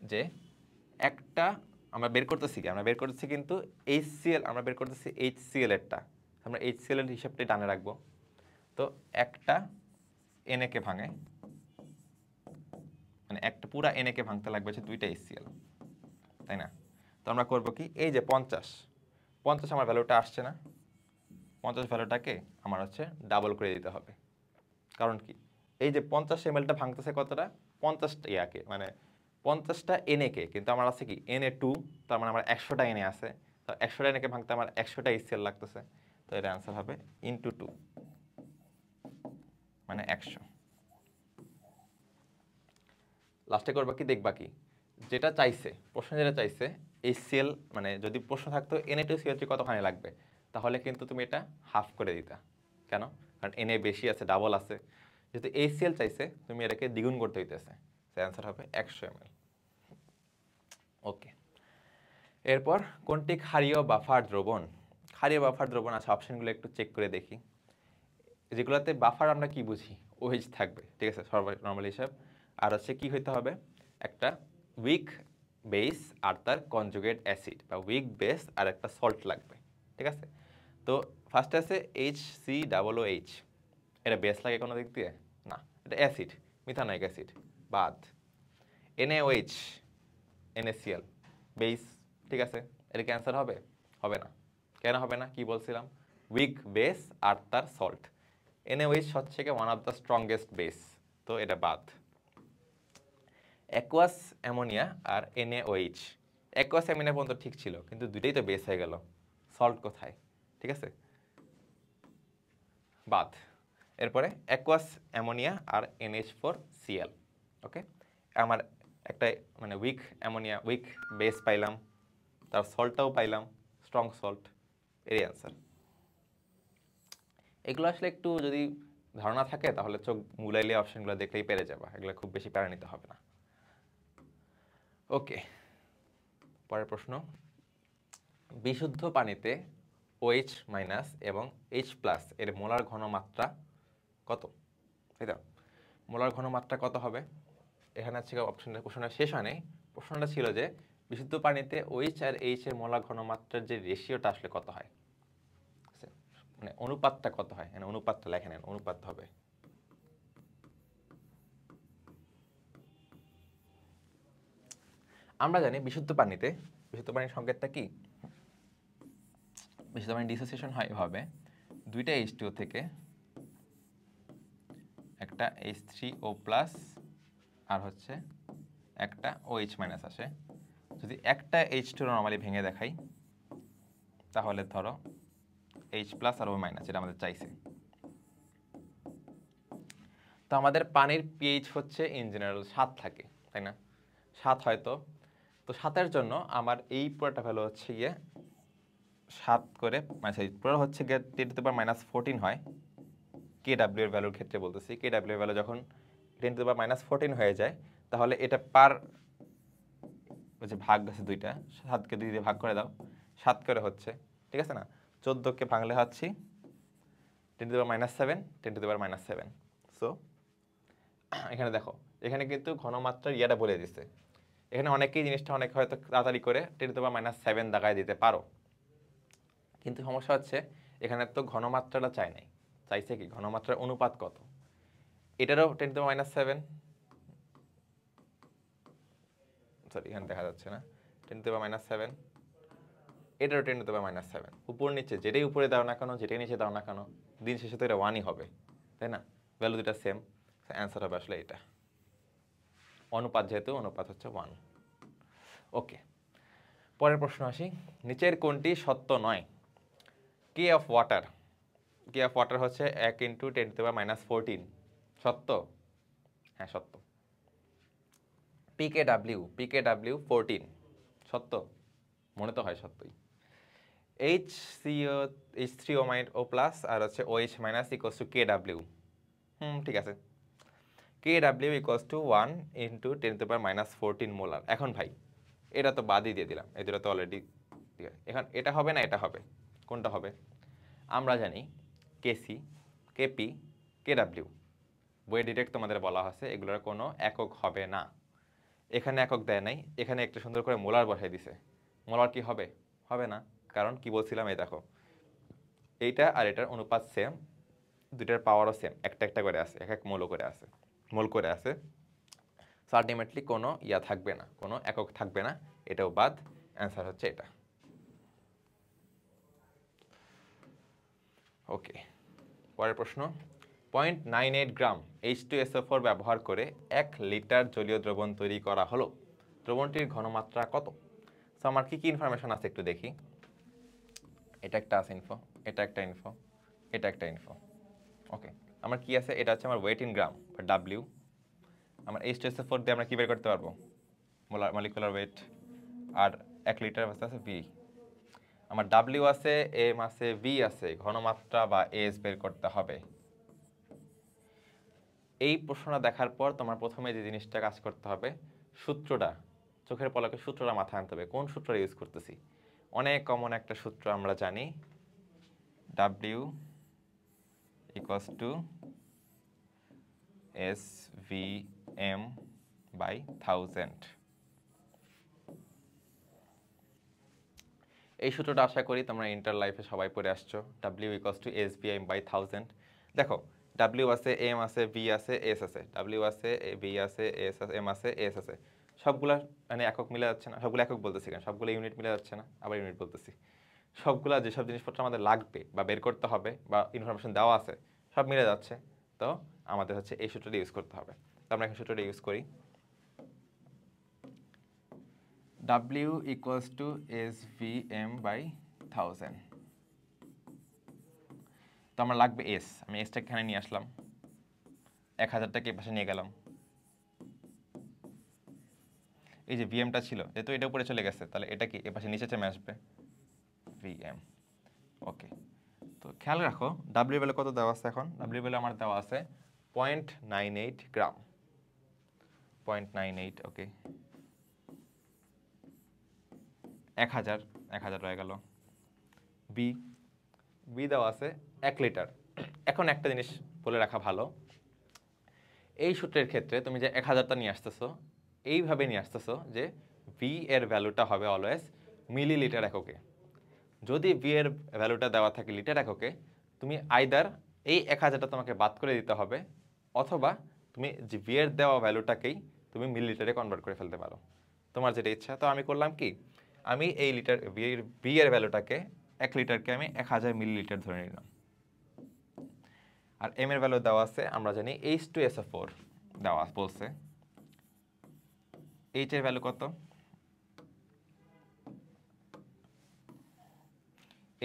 যে একটা আমরা বের করতেছি কি, আমরা বের করতেছি কিন্তু HCl, আমরা বের করতেছি HCl এরটা, আমরা HCl এর হিসাবটাই ডানে রাখবো। তো একটা Na কে ভাঙে, মানে একটা পুরা Na কে ভাঙতে লাগবে হচ্ছে দুইটা HCl, তাই না? তো আমরা করবো কি, এই যে 50 আমার ভ্যালুটা আসছে না, 50 ভ্যালুটাকে আমার হচ্ছে ডাবল করে দিতে হবে। কারণ কি, এই যে 50 ml টা ভাঙতেছে কতটা, 50টা ইয়াকে, মানে 50টা Na কে, কিন্তু আমার আছে কি Na2, তার মানে আমার 100টা Na আছে। তো 100টা Na কে ভাঙতে আমার 100টা HCl লাগতেছে। তো এর অ্যান্সার হবে ইনটু 2, মানে 100। লাস্টে করবা কি, দেখবা কি যেটা চাইছে প্রশ্ন, যেটা চাইছে HCl, মানে যদি প্রশ্ন থাকতো Na2CO3 কতখানি লাগবে, তাহলে কিন্তু তুমি এটা হাফ করে দিতা। কেন? কারণ Na বেশি আছে, ডাবল আছে। যেহেতু HCl চাইছে, তুমি এটাকে দ্বিগুণ করতে হইতেছে, অ্যান্সার হবে 100 ml। ওকে, এরপর কোনটি ক্ষারীয় বাফার দ্রবণ? ক্ষারীয় বাফার দ্রবণ, আচ্ছা অপশনগুলো একটু চেক করে দেখি। যেগুলোতে বাফার আমরা কি বুঝি, OH থাকবে, ঠিক আছে, নর্মাল হিসাব। আর হচ্ছে কি হইতে হবে, একটা উইক বেস আর তার কনজুগেট অ্যাসিড, বা উইক বেস আর একটা সল্ট লাগবে। ঠিক আছে, তো ফার্স্টে আছে HCOOH, এটা বেস লাগে কোনো দিক দিয়ে? না, এটা অ্যাসিড, মিথানোয়িক অ্যাসিড, বাদ। NaOH, NaCl, base. ঠিক আছে, এটা কি অ্যান্সার হবে? হবে না। কেন হবে না? কি বলছিলাম, উইক বেস আর তার সল্ট। NaOH হচ্ছে কি one of the strongest base, তো এটা বাদ। অ্যাকুয়াস অ্যামোনিয়া আর NaOH, অ্যাকুয়াস অ্যামোনিয়া পর্যন্ত ঠিক ছিল, কিন্তু দুইটাই তো বেস হয়ে গেল, সল্ট কোথায়? ঠিক আছে, বাদ। এরপরে অ্যাকুয়াস অ্যামোনিয়া আর NH4Cl। ওকে, আমার একটা মানে উইক অ্যামোনিয়া, উইক বেস পাইলাম, তার সল্টটাও পাইলাম, স্ট্রং সল্ট, এরই অ্যান্সার। এগুলো আসলে একটু যদি ধারণা থাকে তাহলে চোখ মুলাইলে অপশনগুলো দেখলেই পেরে যাবা, এগুলো খুব বেশি প্যারা নিতে হবে না। ওকে, পরের প্রশ্ন, বিশুদ্ধ পানিতে OH মাইনাস এবং H+ এর মোলার ঘনমাত্রা কত? তাই তো, মোলার ঘনমাত্রা কত হবে? এখানে হচ্ছে প্রশ্নটা শেষ হয় নাই। প্রশ্নটা ছিল যে বিশুদ্ধ পানিতে OH আর H এর মোলার ঘনমাত্রার যে রেশিওটা আসলে কত হয়, মানে অনুপাতটা কত হয়, মানে অনুপাতটা লেখেন, অনুপাত হবে। আমরা জানি বিশুদ্ধ পানির সংকেতটা কি? বিশুদ্ধ পানির ডিসোসিয়েশন হয় এভাবে, দুইটা H2O থেকে একটা H3O+ আর হচ্ছে একটা OH- আসে। যদি একটা H2 নর্মালি ভেঙে দেখাই তাহলে ধরো H+ আর O-, যেটা আমাদের চাইছে। তো আমাদের পানির পিএইচ হচ্ছে ইন জেনারেল 7 থাকে, তাই না? 7 হয়তো, তো 7-এর জন্য আমার এই পুরোটা ভ্যালু হচ্ছে গিয়ে 7 করে, মানে পুরো হচ্ছে গিয়ে 10⁻⁻14 হয় KW এর ভ্যালুর ক্ষেত্রে বলতেছি। KW এর ভ্যালু যখন 10⁻⁻14 হয়ে যায় তাহলে এটা পার, ওই যে ভাগ আছে দুইটা, 7কে 2 দিয়ে ভাগ করে দাও, 7 করে হচ্ছে, ঠিক আছে না? 14কে ভাঙলে হচ্ছে 10⁻⁻7, 10⁻⁻7। সো এখানে দেখো, এখানে কিন্তু ঘনমাত্রার ইয়াটা বলে দিচ্ছে। এখানে অনেকেই জিনিসটা অনেক হয়তো তাড়াতাড়ি করে 10⁻⁻7 দাগায় দিতে পারো, কিন্তু সমস্যা হচ্ছে এখানে তো ঘনমাত্রাটা চাই নাই, চাইছে কি ঘনমাত্রার অনুপাত কত। এটারও 10⁻⁻7, সরি এখানে দেখা যাচ্ছে না, 10⁻⁻7, এটারও 10⁻⁻7। উপর নিচে যেটাই উপরে দাও না কেন, যেটাই নিচে দাও না কেন, দিন শেষে তো এটা 1ই হবে, তাই না? ভ্যালু দুটা সেম, অ্যান্সার হবে আসলে এটা। অনুপাত যেহেতু, অনুপাত হচ্ছে 1। ওকে, পরের প্রশ্ন আসি, নিচের কোনটি সত্য নয়? কে অফ ওয়াটার হচ্ছে 1 × 10⁻⁻14, সত্য? হ্যাঁ সত্য। PKW 14, সত্য? মনে তো হয় সত্যই। H3O+ আর হচ্ছে OH- = KW, ঠিক আছে। KW = 1 × 10⁻⁻14 molar. এখন ভাই এটা তো বাদই দিয়ে দিলাম, এই দুটো তো অলরেডি। এখন এটা হবে না, এটা হবে, কোনটা হবে? আমরা জানি KC, KP, KW, বইয়ে ডিরেক্ট তোমাদের বলা আছে এগুলোর কোনো একক হবে না। এখানে একক দেয় নাই, এখানে একটা সুন্দর করে মোলার বসাই দিছে। মোলার কি হবে? হবে না, কারণ কি বলছিলাম, এই দেখো এইটা আর এটার অনুপাত সেম, দুইটার পাওয়ারও সেম, একটা একটা করে আছে, এক এক মোল করে আছে। সো আলটিমেটলি কোনো ইয়া থাকবে না, কোনো একক থাকবে না, এটাও বাদ। অ্যান্সার হচ্ছে এটা। ওকে, পরের প্রশ্ন, 0.98 গ্রাম H2SO4 ব্যবহার করে 1 লিটার জলীয় দ্রবণ তৈরি করা হলো, দ্রবণটির ঘনমাত্রা কত? সো আমার কি কি ইনফরমেশন আছে একটু দেখি। এটা একটা আছে ইনফো, এটা একটা ইনফো, এটা একটা ইনফো। ওকে, আমার কি আছে? এটা হচ্ছে আমার ওয়েট ইন গ্রাম বা ডাব্লিউ। আমার H2SO4 দিয়ে আমরা কি বের করতে পারবো? Molecular weight. আর 1 লিটার আছে ভি। আমার ডাব্লিউ আছে, এম আছে, ভি আছে, ঘনমাত্রা বা এস বের করতে হবে। এই প্রশ্নটা দেখার পর তোমার প্রথমে যে জিনিসটা কাজ করতে হবে, সূত্রটা, চোখের পলকে সূত্রটা মাথায় আনতে হবে। কোন সূত্রটা ইউজ করতেছি? অনেক কমন একটা সূত্র আমরা জানি, ডাব্লিউ ইকুয়ালস টু SVM/1000। এই সূত্রটা আশা করি তোমরা ইন্টার লাইফে সবাই পড়ে আসছো, ডাব্লিউ ইকুয়ালস টু SVM/1000। দেখো ডাব্লিউ আছে, এম আছে, ভি আছে, এস আছে, ডাব্লিউ আছে, ভি আছে, এস আছে, এম আছে, এস আছে, সবগুলা মানে একক মিলে যাচ্ছে না? সবগুলো একক বলতেছি কেন, সবগুলো ইউনিট মিলে যাচ্ছে না? আবার ইউনিট বলতেছি। সবগুলা যেসব জিনিসপত্র আমাদের লাগবে বা বের করতে হবে বা ইনফরমেশন দেওয়া আছে সব মিলে যাচ্ছে, তো আমাদের হচ্ছে এই সূত্রটা ইউজ করতে হবে। তো আমরা এখন সূত্রটা ইউজ করি, W ইকুয়ালস টু SVM/1000। তো আমার লাগবে এস, আমি এসটা এখানে নিয়ে আসলাম, 1000টাকে এই পাশে নিয়ে গেলাম। এই যে ভিএমটা ছিল যেহেতু এটা উপরে চলে গেছে, তাহলে এটা কি এ পাশে নিচে চেমে আসবে, ভিএম। ওকে, তো খেয়াল রাখো ডাব্লিউ ভ্যালু কত দেওয়া আছে এখন? ডাব্লিউ ভ্যালু আমার দেওয়া আছে 0.98 গ্রাম, 0.98। ওকে, 1000 1000 রয়ে গেল। বি বি দেওয়া আছে 1 লিটার। এখন একটা জিনিস বলে রাখা ভালো, এই সূত্রের ক্ষেত্রে তুমি যে 1000টা নিয়ে আসতেছো, এইভাবে নিয়ে আসতেছো যে ভি এর ভ্যালুটা হবে অলওয়েজ মিলিলিটার এককে। যদি ভি এর ভ্যালুটা দেওয়া থাকে লিটার এককে, তুমি আইদার এই 1000টা তোমাকে বাদ করে দিতে হবে, অথবা তুমি যে ভি এর দেওয়া ভ্যালুটাকেই তুমি মিলিলিটারে কনভার্ট করে ফেলতে পারো, তোমার যেটা ইচ্ছা। তো আমি করলাম কি, আমি এই লিটার ভি এর ভ্যালুটাকে 1 লিটারকে আমি 1000 মিলিলিটার ধরে নিলাম। আর এম এর ভ্যালু দেওয়া আছে আমরা জানি H2SO4 দেওয়া বলছে। এইচ এর ভ্যালু কত?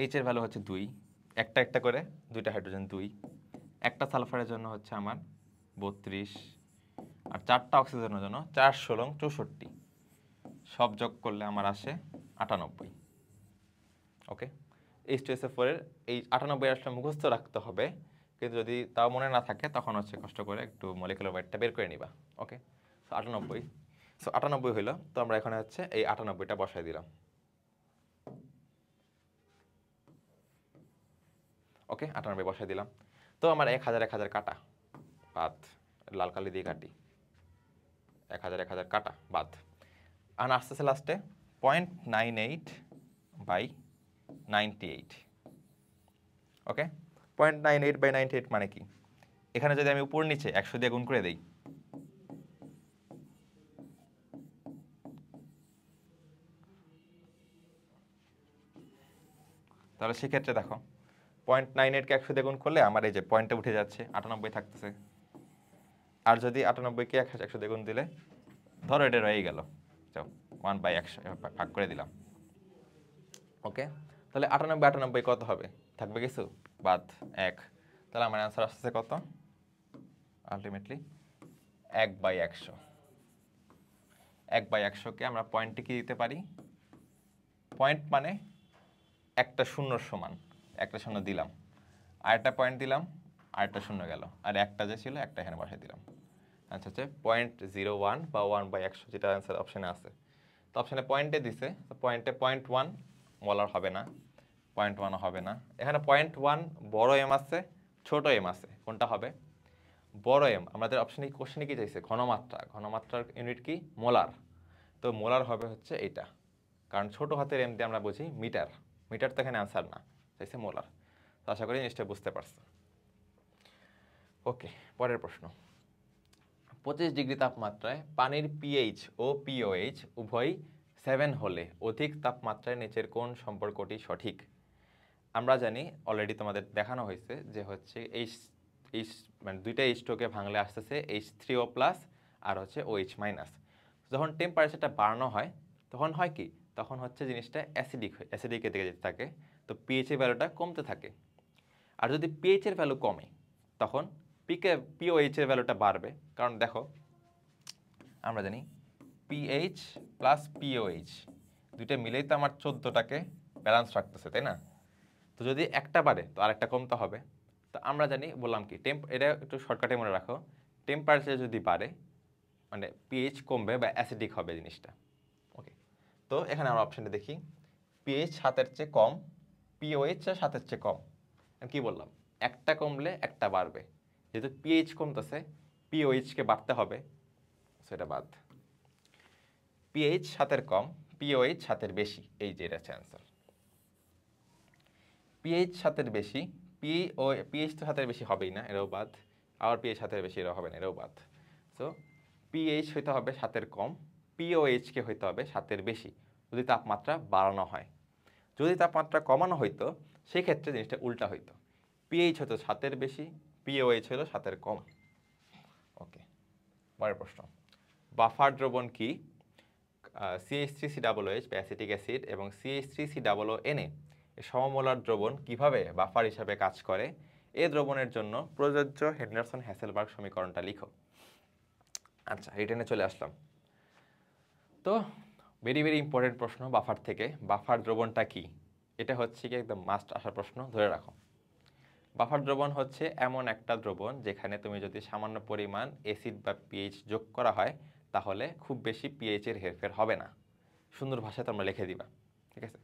এইচ এর ভ্যালু হচ্ছে 2, একটা একটা করে দুইটা হাইড্রোজেন 2, একটা সালফারের জন্য হচ্ছে আমার 32, আর 4টা অক্সিজেনের জন্য 4 16 64, সব যোগ করলে আমার আসে 98। ওকে, H2SO4 এর এই 98 আসলে মুখস্থ রাখতে হবে, কিন্তু যদি তাও মনে না থাকে তখন হচ্ছে কষ্ট করে একটু মলিকুলার ওয়েটটা বের করে নিবা। ওকে, সো 98, সো 98 হইলো। তো আমরা এখানে হচ্ছে এই 98টা বসাই দিলাম। ওকে, 98 বসাই দিলাম। তো আমার 1000 1000 কাটা বাদ, লাল কালি দিয়ে কাটি, 1000 1000 কাটা বাদ, আর আসতেছে লাস্টে 0.98/98। ওকে, 0.98/98 মানে কি? এখানে যদি আমি উপর নিচে 100 দিয়ে গুণ করে দেই, তাহলে সেক্ষেত্রে দেখো 0.98কে 100 দিয়ে গুণ করলে আমার এই যে পয়েন্টটা উঠে যাচ্ছে, 98 থাকতেছে। আর যদি 98কে 100 দিয়ে গুণ দিলে ধরো এটা রয়েই গেল, 1/100 ভাগ করে দিলাম। ওকে, তাহলে 98 98 কত হবে? থাকবে কিছু? বাদ 1। তাহলে আমার অ্যান্সার আসছে কত? আলটিমেটলি 1/100। 1/100কে আমরা পয়েন্টে কি দিতে পারি? পয়েন্ট মানে একটা শূন্যর সমান, একটা শূন্য দিলাম, আরেকটা পয়েন্ট দিলাম, আরেকটা শূন্য গেল, আর একটা যে ছিল একটা এখানে বসাই দিলাম। আচ্ছা, হচ্ছে 0.01 বা 1/100, যেটা অ্যান্সার অপশানে আছে। তো অপশানে পয়েন্টে দিছে, তো পয়েন্টে 0.1 বলার হবে না, 0.1ও হবে না। এখানে 0.1 বড় এম আছে, ছোট এম আছে, কোনটা হবে? বড় এম। আমাদের অপশানে কোশ্চেনে কি চাইছে? ঘনমাত্রা। ঘনমাত্রার ইউনিট কি? মোলার। তো মোলার হবে হচ্ছে এইটা, কারণ ছোট হাতের এম দিয়ে আমরা বুঝি মিটার। মিটার তো এখানে অ্যান্সার না, চাইছে মোলার। তো আশা করি জিনিসটা বুঝতে পারছো। ওকে, পরের প্রশ্ন। 25 ডিগ্রি তাপমাত্রায় পানির পিএইচ ও পিওএইচ উভয় 7 হলে অধিক তাপমাত্রায় নিচের কোন সম্পর্কটি সঠিক? আমরা জানি, অলরেডি তোমাদের দেখানো হয়েছে যে হচ্ছে এইচ এইচ মানে দুইটা এইচটোকে ভাঙলে আসতেছে H3O+ আর হচ্ছে OH-। যখন টেম্পারেচারটা বাড়ানো হয় তখন হয় কি, তখন হচ্ছে জিনিসটা অ্যাসিডিক হয়, অ্যাসিডিকের দিকে যেতে থাকে, তো পিএইচের ভ্যালুটা কমতে থাকে। আর যদি পিএইচের ভ্যালু কমে তখন পিওএইচের ভ্যালুটা বাড়বে। কারণ দেখো, আমরা জানি পিএইচ প্লাস পিওএইচ দুইটা মিলেই তো আমার 14টাকে ব্যালেন্স রাখতেছে, তাই না? তো যদি একটা বাড়ে তো আরেকটা কমতে হবে। তো আমরা জানি, বললাম কি, এটা একটু শর্টকাটে মনে রাখো, টেম্পারেচার যদি বাড়ে মানে পিএইচ কমবে বা অ্যাসিডিক হবে জিনিসটা। ওকে, তো এখানে আমরা অপশানটা দেখি, পিএইচ 7-এর চেয়ে কম, পিওএইচ 7-এর চেয়ে কম। আমি কি বললাম? একটা কমলে একটা বাড়বে, যেহেতু পিএইচ কমতেছে পিওএইচকে বাড়তে হবে, সেটা বাদ। পিএইচ 7-এর কম, পিওএইচ 7-এর বেশি, এই যে এটা হচ্ছে অ্যান্সার। পিএইচ 7-এর বেশি, পিএইচ তো 7-এর বেশি হবেই না, এরাও বাদ। আবার পিএইচ 7-এর বেশি, এরাও হবে না, এরাও বাদ। সো পিএইচ হইতে হবে 7-এর কম, পিওএইচকে হইতে হবে 7-এর বেশি যদি তাপমাত্রা বাড়ানো হয়। যদি তাপমাত্রা কমানো হইতো সেই ক্ষেত্রে জিনিসটা উল্টা হইতো, পিএইচ হতো 7-এর বেশি, পিওএইচ হলো 7-এর কম। ওকে, পরের প্রশ্ন। বাফার দ্রবণ কি? CH3COOH বা অ্যাসিটিক অ্যাসিড এবং CH3COONA সমমোলার দ্রবণ কিভাবে বাফার হিসাবে কাজ করে? এই দ্রবণের জন্য প্রযোজ্য হেন্ডারসন হ্যাসেলবার্গ সমীকরণটা লিখো। আচ্ছা, রিটেনে চলে আসলাম। তো ভেরি ভেরি ইম্পর্টেন্ট প্রশ্ন বাফার থেকে, বাফার দ্রবণটা কি এটা হচ্ছে কি একদম মাস্ট আসার প্রশ্ন, ধরে রাখো। বাফার দ্রবণ হচ্ছে এমন একটা দ্রবণ যেখানে তুমি যদি সামান্য পরিমাণ অ্যাসিড বা পিএইচ যোগ করা হয় তাহলে খুব বেশি পিএইচের হেরফের হবে না। সুন্দর ভাষায় তোমরা লিখে দিবা, ঠিক আছে।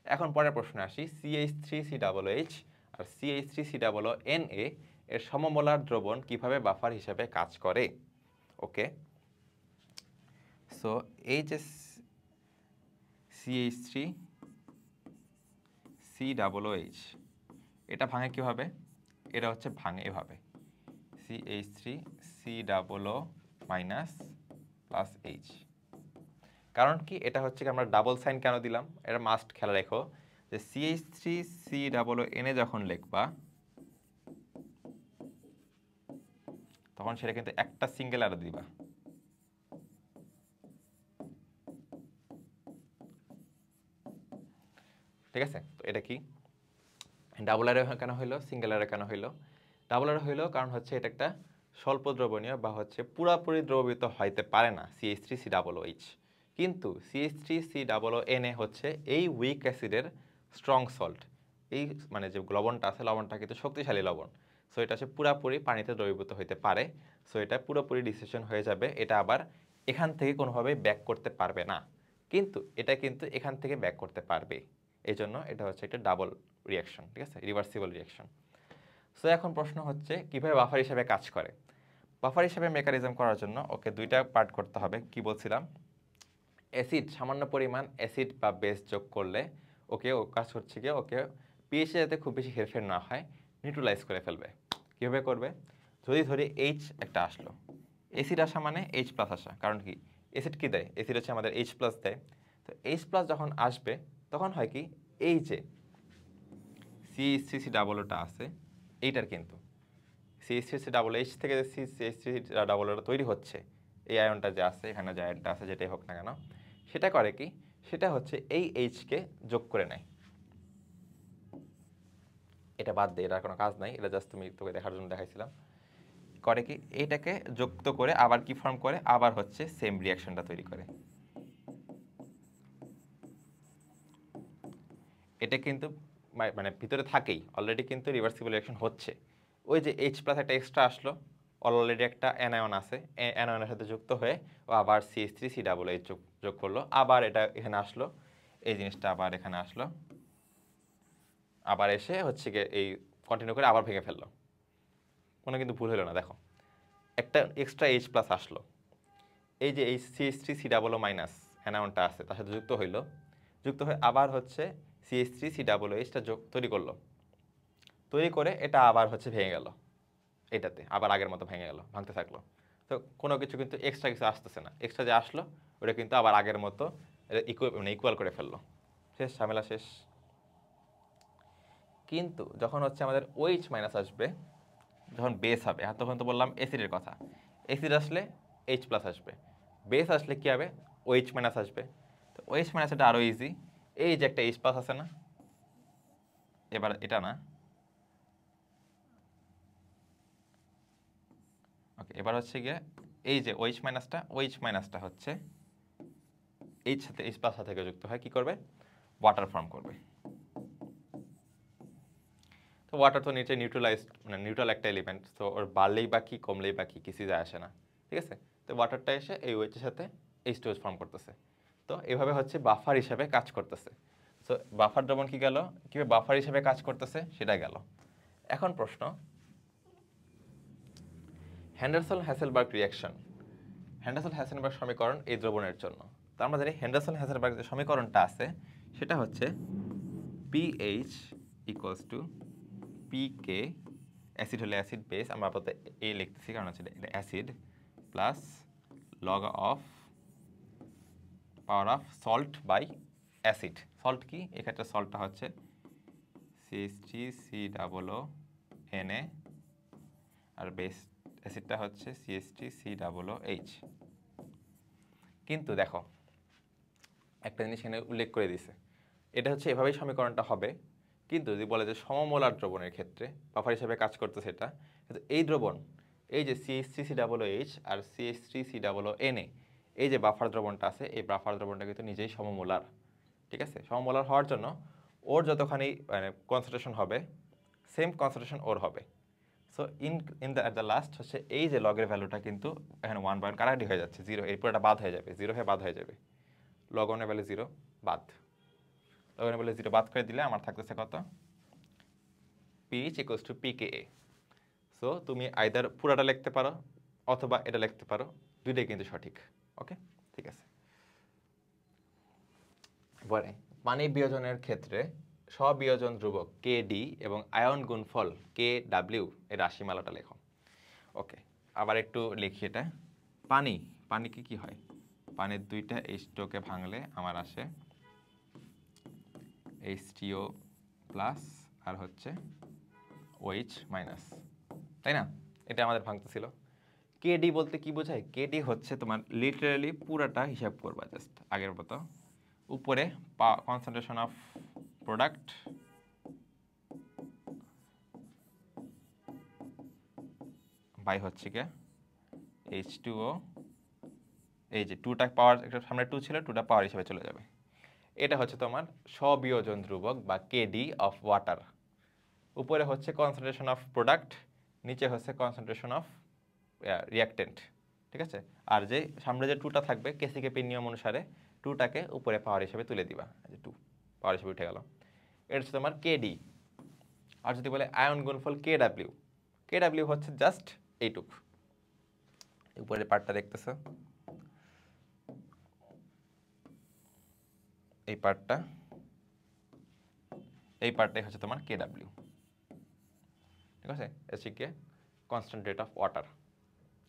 এখন পরের প্রশ্নে আসি। CH3COOH আর CH3COONA এর সমমোলার দ্রবণ কিভাবে বাফার হিসেবে কাজ করে? ওকে, সো এই যে CH3COOH এটা ভাঙে কিভাবে? এটা হচ্ছে ভাঙে এভাবে, CH3COO মাইনাস প্লাস H। কারণ কি, এটা হচ্ছে কি আমরা ডাবল সাইন কেন দিলাম, এটা মাস্ট খেয়াল রেখো যে CH3COONA যখন লিখবা তখন সেটা কিন্তু একটা সিঙ্গেল অ্যারো দিবা, ঠিক আছে। তো এটা কি ডাবল অ্যারো কেন হইলো, সিঙ্গেল অ্যারো কেন হইলো? ডাবল অ্যারো হইলো কারণ হচ্ছে এটা একটা স্বল্প দ্রবণীয় বা হচ্ছে পুরাপুরি দ্রবীভূত হইতে পারে না CH3COOH, কিন্তু CH3COONA হচ্ছে এই উইক অ্যাসিডের স্ট্রং সল্ট। এই মানে যে লবণটা আছে, লবণটা কিন্তু শক্তিশালী লবণ, সো এটা হচ্ছে পুরাপুরি পানিতে দ্রবীভূত হইতে পারে, সো এটা পুরোপুরি ডিসিশন হয়ে যাবে। এটা আবার এখান থেকে কোনোভাবেই ব্যাক করতে পারবে না, কিন্তু এটা কিন্তু এখান থেকে ব্যাক করতে পারবে। এই জন্য এটা হচ্ছে একটা ডাবল রিয়াকশন, ঠিক আছে, রিভার্সিবল রিয়াকশন। সো এখন প্রশ্ন হচ্ছে কিভাবে বাফার হিসেবে কাজ করে। বাফার হিসেবে মেকানিজম করার জন্য ওকে দুইটা পার্ট করতে হবে। কি বলছিলাম, অ্যাসিড, সামান্য পরিমাণ অ্যাসিড বা বেস যোগ করলে ওকে ও কাজ হচ্ছে কি ওকে পিএইচে যাতে খুব বেশি হেরফের না হয় নিউট্রালাইজ করে ফেলবে। কীভাবে করবে? যদি ধরি এইচ একটা আসলো, অ্যাসিড আসা মানে এইচ প্লাস আসা, কারণ কি অ্যাসিড কি দেয়, অ্যাসিড হচ্ছে আমাদের এইচ প্লাস দেয়। তো এইচ প্লাস যখন আসবে তখন হয় কি, এই যে CH3COOটা আছে এইটার কিন্তু CH3COOH থেকে যে CH3COO তৈরি হচ্ছে, এই আয়নটা যে আছে এখানে, যে আয়নটা আছে যেটাই হোক না কেন, সেটা করে কি, সেটা হচ্ছে এই এইচকে যোগ করে নেয়। এটা বাদ দিয়ে এটার কোনো কাজ নাই, এটা জাস্ট তুমি তোকে দেখার জন্য দেখাইছিলাম। করে কি, এইটাকে যুক্ত করে আবার কি ফর্ম করে, আবার হচ্ছে সেম রিয়াকশনটা তৈরি করে। এটা কিন্তু মানে ভিতরে থাকেই অলরেডি, কিন্তু রিভার্সিবল রিয়াকশন হচ্ছে। ওই যে এইচ প্লাস একটা এক্সট্রা আসলো, অলরেডি একটা অ্যানায়ন আছে, অ্যানায়নের সাথে যুক্ত হয়ে ও আবার CH3COOH যোগ করলো, আবার এটা এখানে আসলো, এই জিনিসটা আবার এখানে আসলো, আবার এসে হচ্ছে গিয়ে এই কন্টিনিউ করে আবার ভেঙে ফেললো। কোনো কিন্তু ভুল হলো না, দেখো একটা এক্সট্রা এইচ প্লাস আসলো, এই যে এই CH3COO মাইনাস অ্যানায়নটা আছে তার সাথে যুক্ত হইলো, যুক্ত হয়ে আবার হচ্ছে CH3COOHটা যোগ তৈরি করলো, তৈরি করে এটা আবার হচ্ছে ভেঙে গেল, এটাতে আবার আগের মতো ভেঙে গেল, ভাঙতে থাকলো। তো কোনো কিছু কিন্তু এক্সট্রা কিছু আসতেছে না, এক্সট্রা যে আসলো ওটা কিন্তু আবার আগের মতো ইকুয়াল করে ফেললো, শেষ, ঝামেলা শেষ। কিন্তু যখন হচ্ছে আমাদের OH মাইনাস আসবে, যখন বেস হবে, আর তখন তো বললাম অ্যাসিডের কথা, অ্যাসিড আসলে H প্লাস আসবে, বেস আসলে কি হবে, OH মাইনাস আসবে। তো OH মাইনাস এটা আরও ইজি, এই যে একটা H প্লাস আছে না, এবার এটা না, ওকে, এবার হচ্ছে গিয়ে এই যে OH মাইনাসটা হচ্ছে H সাথে H প্লাস থেকে যুক্ত হয়, কি করবে, ওয়াটার ফর্ম করবে। তো ওয়াটার তো নিচে নিউট্রালাইজড, মানে নিউট্রাল একটা এলিমেন্ট, তো ওর বাড়লেই বা কি কমলেই বা কি কিছু যায় আসে না, ঠিক আছে। তো ওয়াটারটা এসে এই OH এর সাথে H2O ফর্ম করতেছে, তো এভাবে হচ্ছে বাফার হিসেবে কাজ করতেছে। সো বাফার দ্রবণ কি গেল, কিভাবে বাফার হিসেবে কাজ করতেছে সেটা গেল। এখন প্রশ্ন, হেন্ডারসন-হ্যাসেলবার্গ রিঅ্যাকশন, হেন্ডারসন-হ্যাসেলবার্গ সমীকরণ এই দ্রবণের জন্য। তো আমরা জানি হেন্ডারসন-হ্যাসেলবার্গ যে সমীকরণটা আছে সেটা হচ্ছে PH equals to PK, acid হলে অ্যাসিড বেস, আমরা আপাতত এ লিখতেছি কারণ হচ্ছে এটা acid, plus log of power of salt by acid. Salt কি, এক্ষেত্রে সল্টটা হচ্ছে CH3COONA আর বেস অ্যাসিডটা হচ্ছে CH3COOH। কিন্তু দেখো একটা জিনিস এখানে উল্লেখ করে দিছে, এটা হচ্ছে এভাবেই সমীকরণটা হবে, কিন্তু যদি বলে যে সমমোলার দ্রবণের ক্ষেত্রে বাফার হিসেবে কাজ করতেছে এটা, কিন্তু এই দ্রবণ, এই যে CH3COOH আর CH3COONA, এই যে বাফার দ্রবণটা আছে, এই বাফার দ্রবণটা কিন্তু নিজেই সমমোলার, ঠিক আছে। সমমোলার হওয়ার জন্য ওর যতখানি মানে কনসেন্ট্রেশন হবে সেম কনসেন্ট্রেশন ওর হবে। সো অ্যাট দ্য লাস্ট হচ্ছে এই যে লগের ভ্যালুটা কিন্তু এখানে 1 কাটাকাটি হয়ে যাচ্ছে, 0, এই পুরোটা বাদ হয়ে যাবে, 0 হয়ে বাদ হয়ে যাবে, লগ 1 এর ভ্যালু 0 বাদ, লগ 1 এর ভ্যালু 0 বাদ করে দিলে আমার থাকতেছে কত, পিএইচ ইকুয়ালস টু পিকেএ। সো তুমি আইদার পুরাটা লিখতে পারো অথবা এটা লিখতে পারো, দুইটাই কিন্তু সঠিক। ওকে, ঠিক আছে। পরে পানি বিয়োজনের ক্ষেত্রে স্ববিয়োজন ধ্রুবক কে ডি এবং আয়ন গুণফল কে ডাব্লিউ এর রাশিমালাটা লেখো। ওকে, আবার একটু লিখি এটা। পানি কি হয়, পানির দুইটা H2O কে ভাঙলে আমার আসে H3O প্লাস আর হচ্ছে OH মাইনাস, তাই না? এটা আমাদের ভাঙতেছিল। কেডি বলতে কি বোঝায়? কেডি হচ্ছে তোমার লিটারালি পুরাটা হিসাব করবা, জাস্ট আগের মতো উপরে কনসেন্ট্রেশন অফ প্রোডাক্ট বাই হচ্ছে কি H2O, এই যে 2টা পাওয়ার, একটা সামনে 2 ছিল, 2টা পাওয়ার হিসেবে চলে যাবে। এটা হচ্ছে তোমার স্ববিয়োজন ধ্রুবক বা কেডি অফ ওয়াটার। উপরে হচ্ছে কনসেন্ট্রেশন অফ প্রোডাক্ট, নিচে হচ্ছে কনসেন্ট্রেশন অফ রিয়াক্টেন্ট, ঠিক আছে? আর যে সামনে যে 2টা থাকবে কেসিকেপি নিয়ম অনুসারে 2টাকে উপরে পাওয়ার হিসেবে তুলে দিবা, যে 2 পাওয়ার হিসেবে উঠে গেল। এটা হচ্ছে তোমার কেডি। আর যদি বলে আয়ন গুণফল কেডাব্লিউ, কেডাব্লিউ হচ্ছে জাস্ট এইটুক, উপরের পার্টটা দেখতেছো, এই পার্টটাই হচ্ছে তোমার কেডাব্লিউ, ঠিক আছে? এসিকে constant rate of water,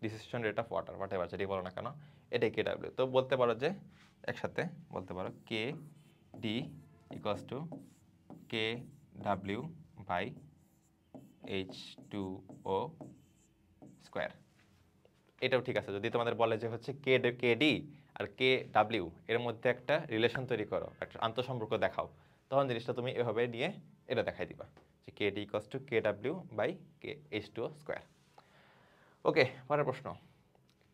decision rate of water, whatever যেটাই বলো না কেন, এটাই কেডাব্লিউ। তো বলতে পারো যে একসাথে বলতে পারো K D equals to K W by H2O square. এটাও ঠিক আছে। যদি তোমাদের বলে যে হচ্ছে কে ডি আর কে ডাব্লিউ এর মধ্যে একটা রিলেশন তৈরি করো, একটা আন্তঃসম্পর্ক দেখাও, তখন জিনিসটা তুমি এভাবে নিয়ে এটা দেখাই দিবা যে K D equals to K W by K H2O square. Okay, পরের প্রশ্ন,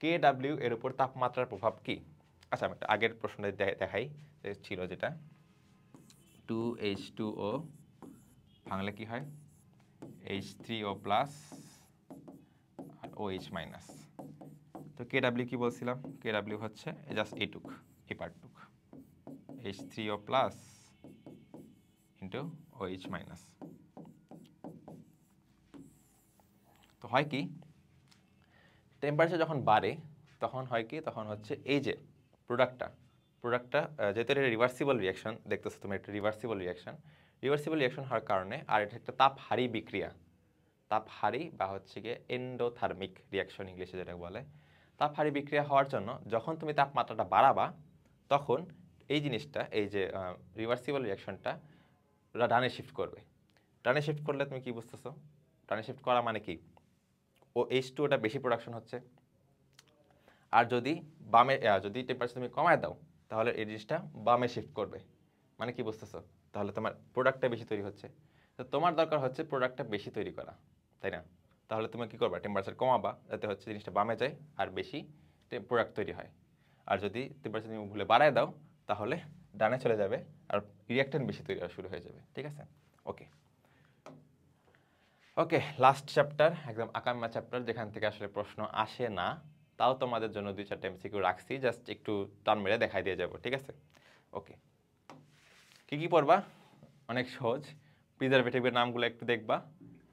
কে ডাব্লিউ এর উপর তাপমাত্রার প্রভাব কি? আচ্ছা, আমি একটা আগের প্রশ্নটা দেখাই, যে ছিল যেটা 2H2O ভাঙলে কি হয়, H3O প্লাস আর OH মাইনাস। তো কে ডাব্লিউ কি বলছিলাম, কে ডাব্লিউ হচ্ছে জাস্ট এইটুক, এই পার্টটুক, H3O plus into OH minus. তো হয় কি, টেম্পারেচার যখন বাড়ে তখন হয় কি, তখন হচ্ছে এই যে প্রোডাক্টটা যেহেতু এটা রিভার্সিবল রিয়াকশন, দেখতেছো তুমি একটা রিভার্সিবল রিয়াকশন হওয়ার কারণে, আর এটা একটা তাপহারী বিক্রিয়া, তাপহারী বা হচ্ছে গিয়ে এন্ডোথার্মিক রিয়াকশন ইংলিশে যেটা বলে, তাপহারী বিক্রিয়া হওয়ার জন্য যখন তুমি তাপমাত্রাটা বাড়াবা তখন এই জিনিসটা, এই যে রিভার্সিবল রিয়াকশনটা ডানে শিফট করবে। ডানে শিফট করলে তুমি কি বুঝতেছো, ডানে শিফট করা মানে কি, ও H2ওটা বেশি প্রোডাকশন হচ্ছে, আর যদি বামে যদি টেম্পারেচার তুমি কমায় দাও তাহলে এই জিনিসটা বামে শিফট করবে। মানে কি বুঝতেছো, তাহলে তোমার প্রোডাক্টটা বেশি তৈরি হচ্ছে, তো তোমার দরকার হচ্ছে প্রোডাক্টটা বেশি তৈরি করা, তাই না? তাহলে তুমি কি করবা, টেম্পারেচার কমাবা যাতে হচ্ছে জিনিসটা বামে যায় আর বেশি প্রোডাক্ট তৈরি হয়। আর যদি টেম্পারেচার তুমি ভুলে বাড়ায় দাও তাহলে ডানে চলে যাবে আর রিঅ্যাক্ট্যান্ট বেশি তৈরি হওয়া শুরু হয়ে যাবে, ঠিক আছে? ওকে ওকে, লাস্ট চ্যাপ্টার, একদম আকাম্মা চ্যাপ্টার, যেখান থেকে আসলে প্রশ্ন আসে না, তাও তোমাদের জন্য 2-4টা এমসিকিউ রাখছি, জাস্ট একটু টান মেরে দেখাই দিয়ে যাবো, ঠিক আছে? ওকে, কি পড়বা, অনেক সহজ, প্রিজারভেটিভের নামগুলো একটু দেখবা,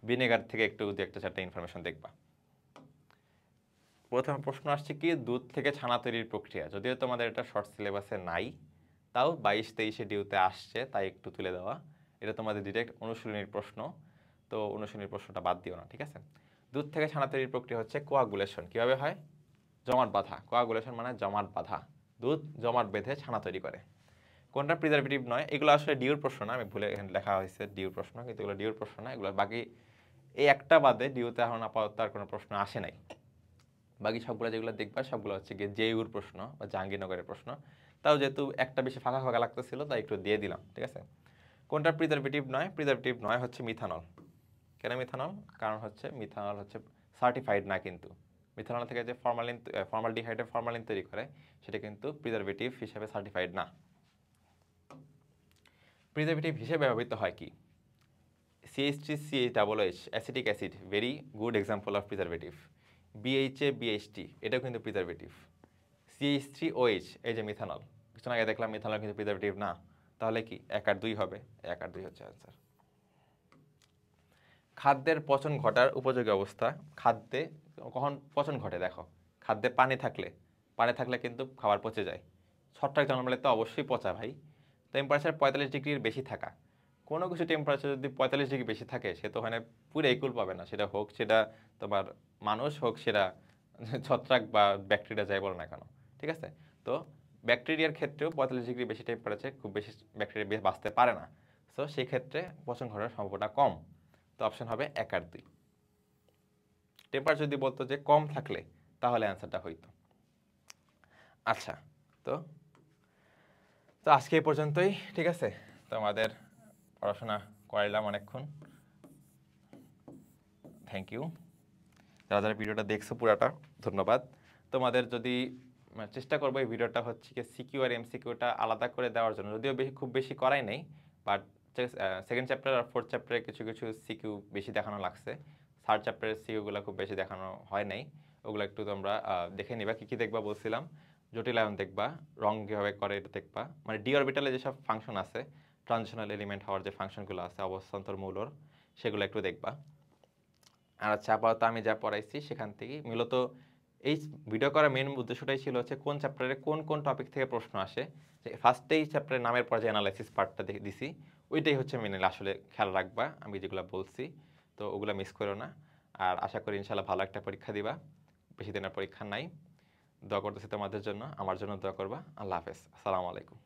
ভিনেগার থেকে একটু 2-1-4টা ইনফরমেশন দেখবা। প্রথম প্রশ্ন আসছে কি, দুধ থেকে ছানা তৈরির প্রক্রিয়া, যদিও তোমাদের এটা শর্ট সিলেবাসে নাই, তাও 22-23 ডিউতে আসছে, তাই একটু তুলে দেওয়া। এটা তোমাদের ডিরেক্ট অনুশীলনীর প্রশ্ন, তো অনুশীলনীর প্রশ্নটা বাদ দিও না, ঠিক আছে? দুধ থেকে ছানা তৈরির প্রক্রিয়া হচ্ছে কোয়াগুলেশন। কিভাবে হয়? জমাট বাঁধা। কোয়াগুলেশন মানে জমাট বাঁধা, দুধ জমাট বেঁধে ছানা তৈরি করে। কোনটা প্রিজারভেটিভ নয়, এগুলো আসলে ডিউর প্রশ্ন না, আমি ভুলে এখানে লেখা হয়েছে ডিউর প্রশ্ন, কিন্তু এগুলো ডিউর প্রশ্ন না, এগুলো বাকি এই একটা বাদে ডিউতে এখন আপাতত আর কোনো প্রশ্ন আসে নাই। বাকি সবগুলো যেগুলো দেখবা সবগুলো হচ্ছে গিয়ে জেইউর প্রশ্ন বা জাহাঙ্গীরনগরের প্রশ্ন, তাও যেহেতু একটা বেশি ফাঁকা ফাঁকা লাগতেছিল তাই একটু দিয়ে দিলাম, ঠিক আছে? কোনটা প্রিজারভেটিভ নয়? প্রিজারভেটিভ নয় হচ্ছে মিথানল। কেন মিথানল? কারণ হচ্ছে মিথানল হচ্ছে সার্টিফাইড না, কিন্তু মিথানল থেকে যে ফর্মালডিহাইডের ফর্মালিন তৈরি করে সেটা কিন্তু প্রিজারভেটিভ হিসেবে সার্টিফাইড না। প্রিজারভেটিভ হিসেবে ব্যবহৃত হয় কি? CH3CH acetic acid, very good example of preservative. BHA BHT, এটাও কিন্তু প্রিজারভেটিভ। CH3OH, এই যে মিথানল, কিছু আগে দেখলাম মিথানল কিন্তু প্রিজারভেটিভ না, তাহলে কি 1 আর 2 হবে? 1 আর 2 হচ্ছে আনসার। খাদ্যের পচন ঘটার উপযোগী অবস্থা, খাদ্যে কখন পচন ঘটে দেখো, খাদ্যে পানি থাকলে কিন্তু খাবার পচে যায়। ছত্রাক জন্মালে তো অবশ্যই পচা ভাই। টেম্পারেচার 45 ডিগ্রির বেশি থাকা, কোনো কিছু টেম্পারেচার যদি 45 ডিগ্রি বেশি থাকে সে তো ওখানে পুরো ইকুয়াল পাবে না, সেটা হোক সেটা তোমার মানুষ হোক, সেটা ছত্রাক বা ব্যাকটেরিয়া যাই বলো না কেন, ঠিক আছে? তো ব্যাকটেরিয়ার ক্ষেত্রেও 45 ডিগ্রি বেশি টেম্পারেচার খুব বেশি ব্যাকটেরিয়া বাঁচতে পারে না, সো সেই ক্ষেত্রে পচন ঘটার সম্ভাবনা কম। তো অপশন হবে 1 আর 2। টেম্পারেচার যদি বলতো যে কম থাকলে তাহলে অ্যান্সারটা হইতো। আচ্ছা, তো তো আজকে এই পর্যন্তই, ঠিক আছে? তো আমাদের পড়াশোনা করাইলাম অনেকক্ষণ, থ্যাংক ইউ। যারা যারা ভিডিওটা দেখছো পুরাটা ধন্যবাদ। তোমাদের যদি চেষ্টা করবো এই ভিডিওটা হচ্ছে কি সিকিউ আর এমসিকিউটা আলাদা করে দেওয়ার জন্য, যদিও খুব বেশি করাই নেই, বাট সেকেন্ড চ্যাপ্টার আর ফোর্থ চ্যাপ্টারে কিছু কিছু সিকিউ বেশি দেখানো লাগছে, থার্ড চ্যাপ্টারের সিকিউগুলো খুব বেশি দেখানো হয় নাই। ওগুলো একটু তোমরা দেখে নিবা। কী কী দেখবা বলছিলাম? জটিলায়ন দেখবা, রং কীভাবে করে এটা দেখবা, মানে ডি অরবিটালে যেসব ফাংশন আছে, ট্রানজিশনাল এলিমেন্ট হওয়ার যে ফাংশনগুলো আছে অবস্থান্তর মৌলর, সেগুলো একটু দেখবা। আর আচ্ছা, আপাতত আমি যা পড়াইছি সেখান থেকে মূলত এই ভিডিও করার মেন উদ্দেশ্যটাই ছিল হচ্ছে কোন চ্যাপ্টারে কোন কোন টপিক থেকে প্রশ্ন আসে। যে ফার্স্টেই চ্যাপ্টারের নামের পর যে অ্যানালাইসিস পার্টটা দিছি, ওইটাই হচ্ছে মেনে আসলে খেয়াল রাখবা আমি যেগুলো বলছি, তো ওগুলো মিস করো না। আর আশা করি ইনশাল্লাহ ভালো একটা পরীক্ষা দিবা, বেশি দিনের পরীক্ষা নাই। দোয়া করতেছি তোমাদের জন্য, আমার জন্য দোয়া করবা। আল্লাহ হাফেজ, আসসালামু আলাইকুম।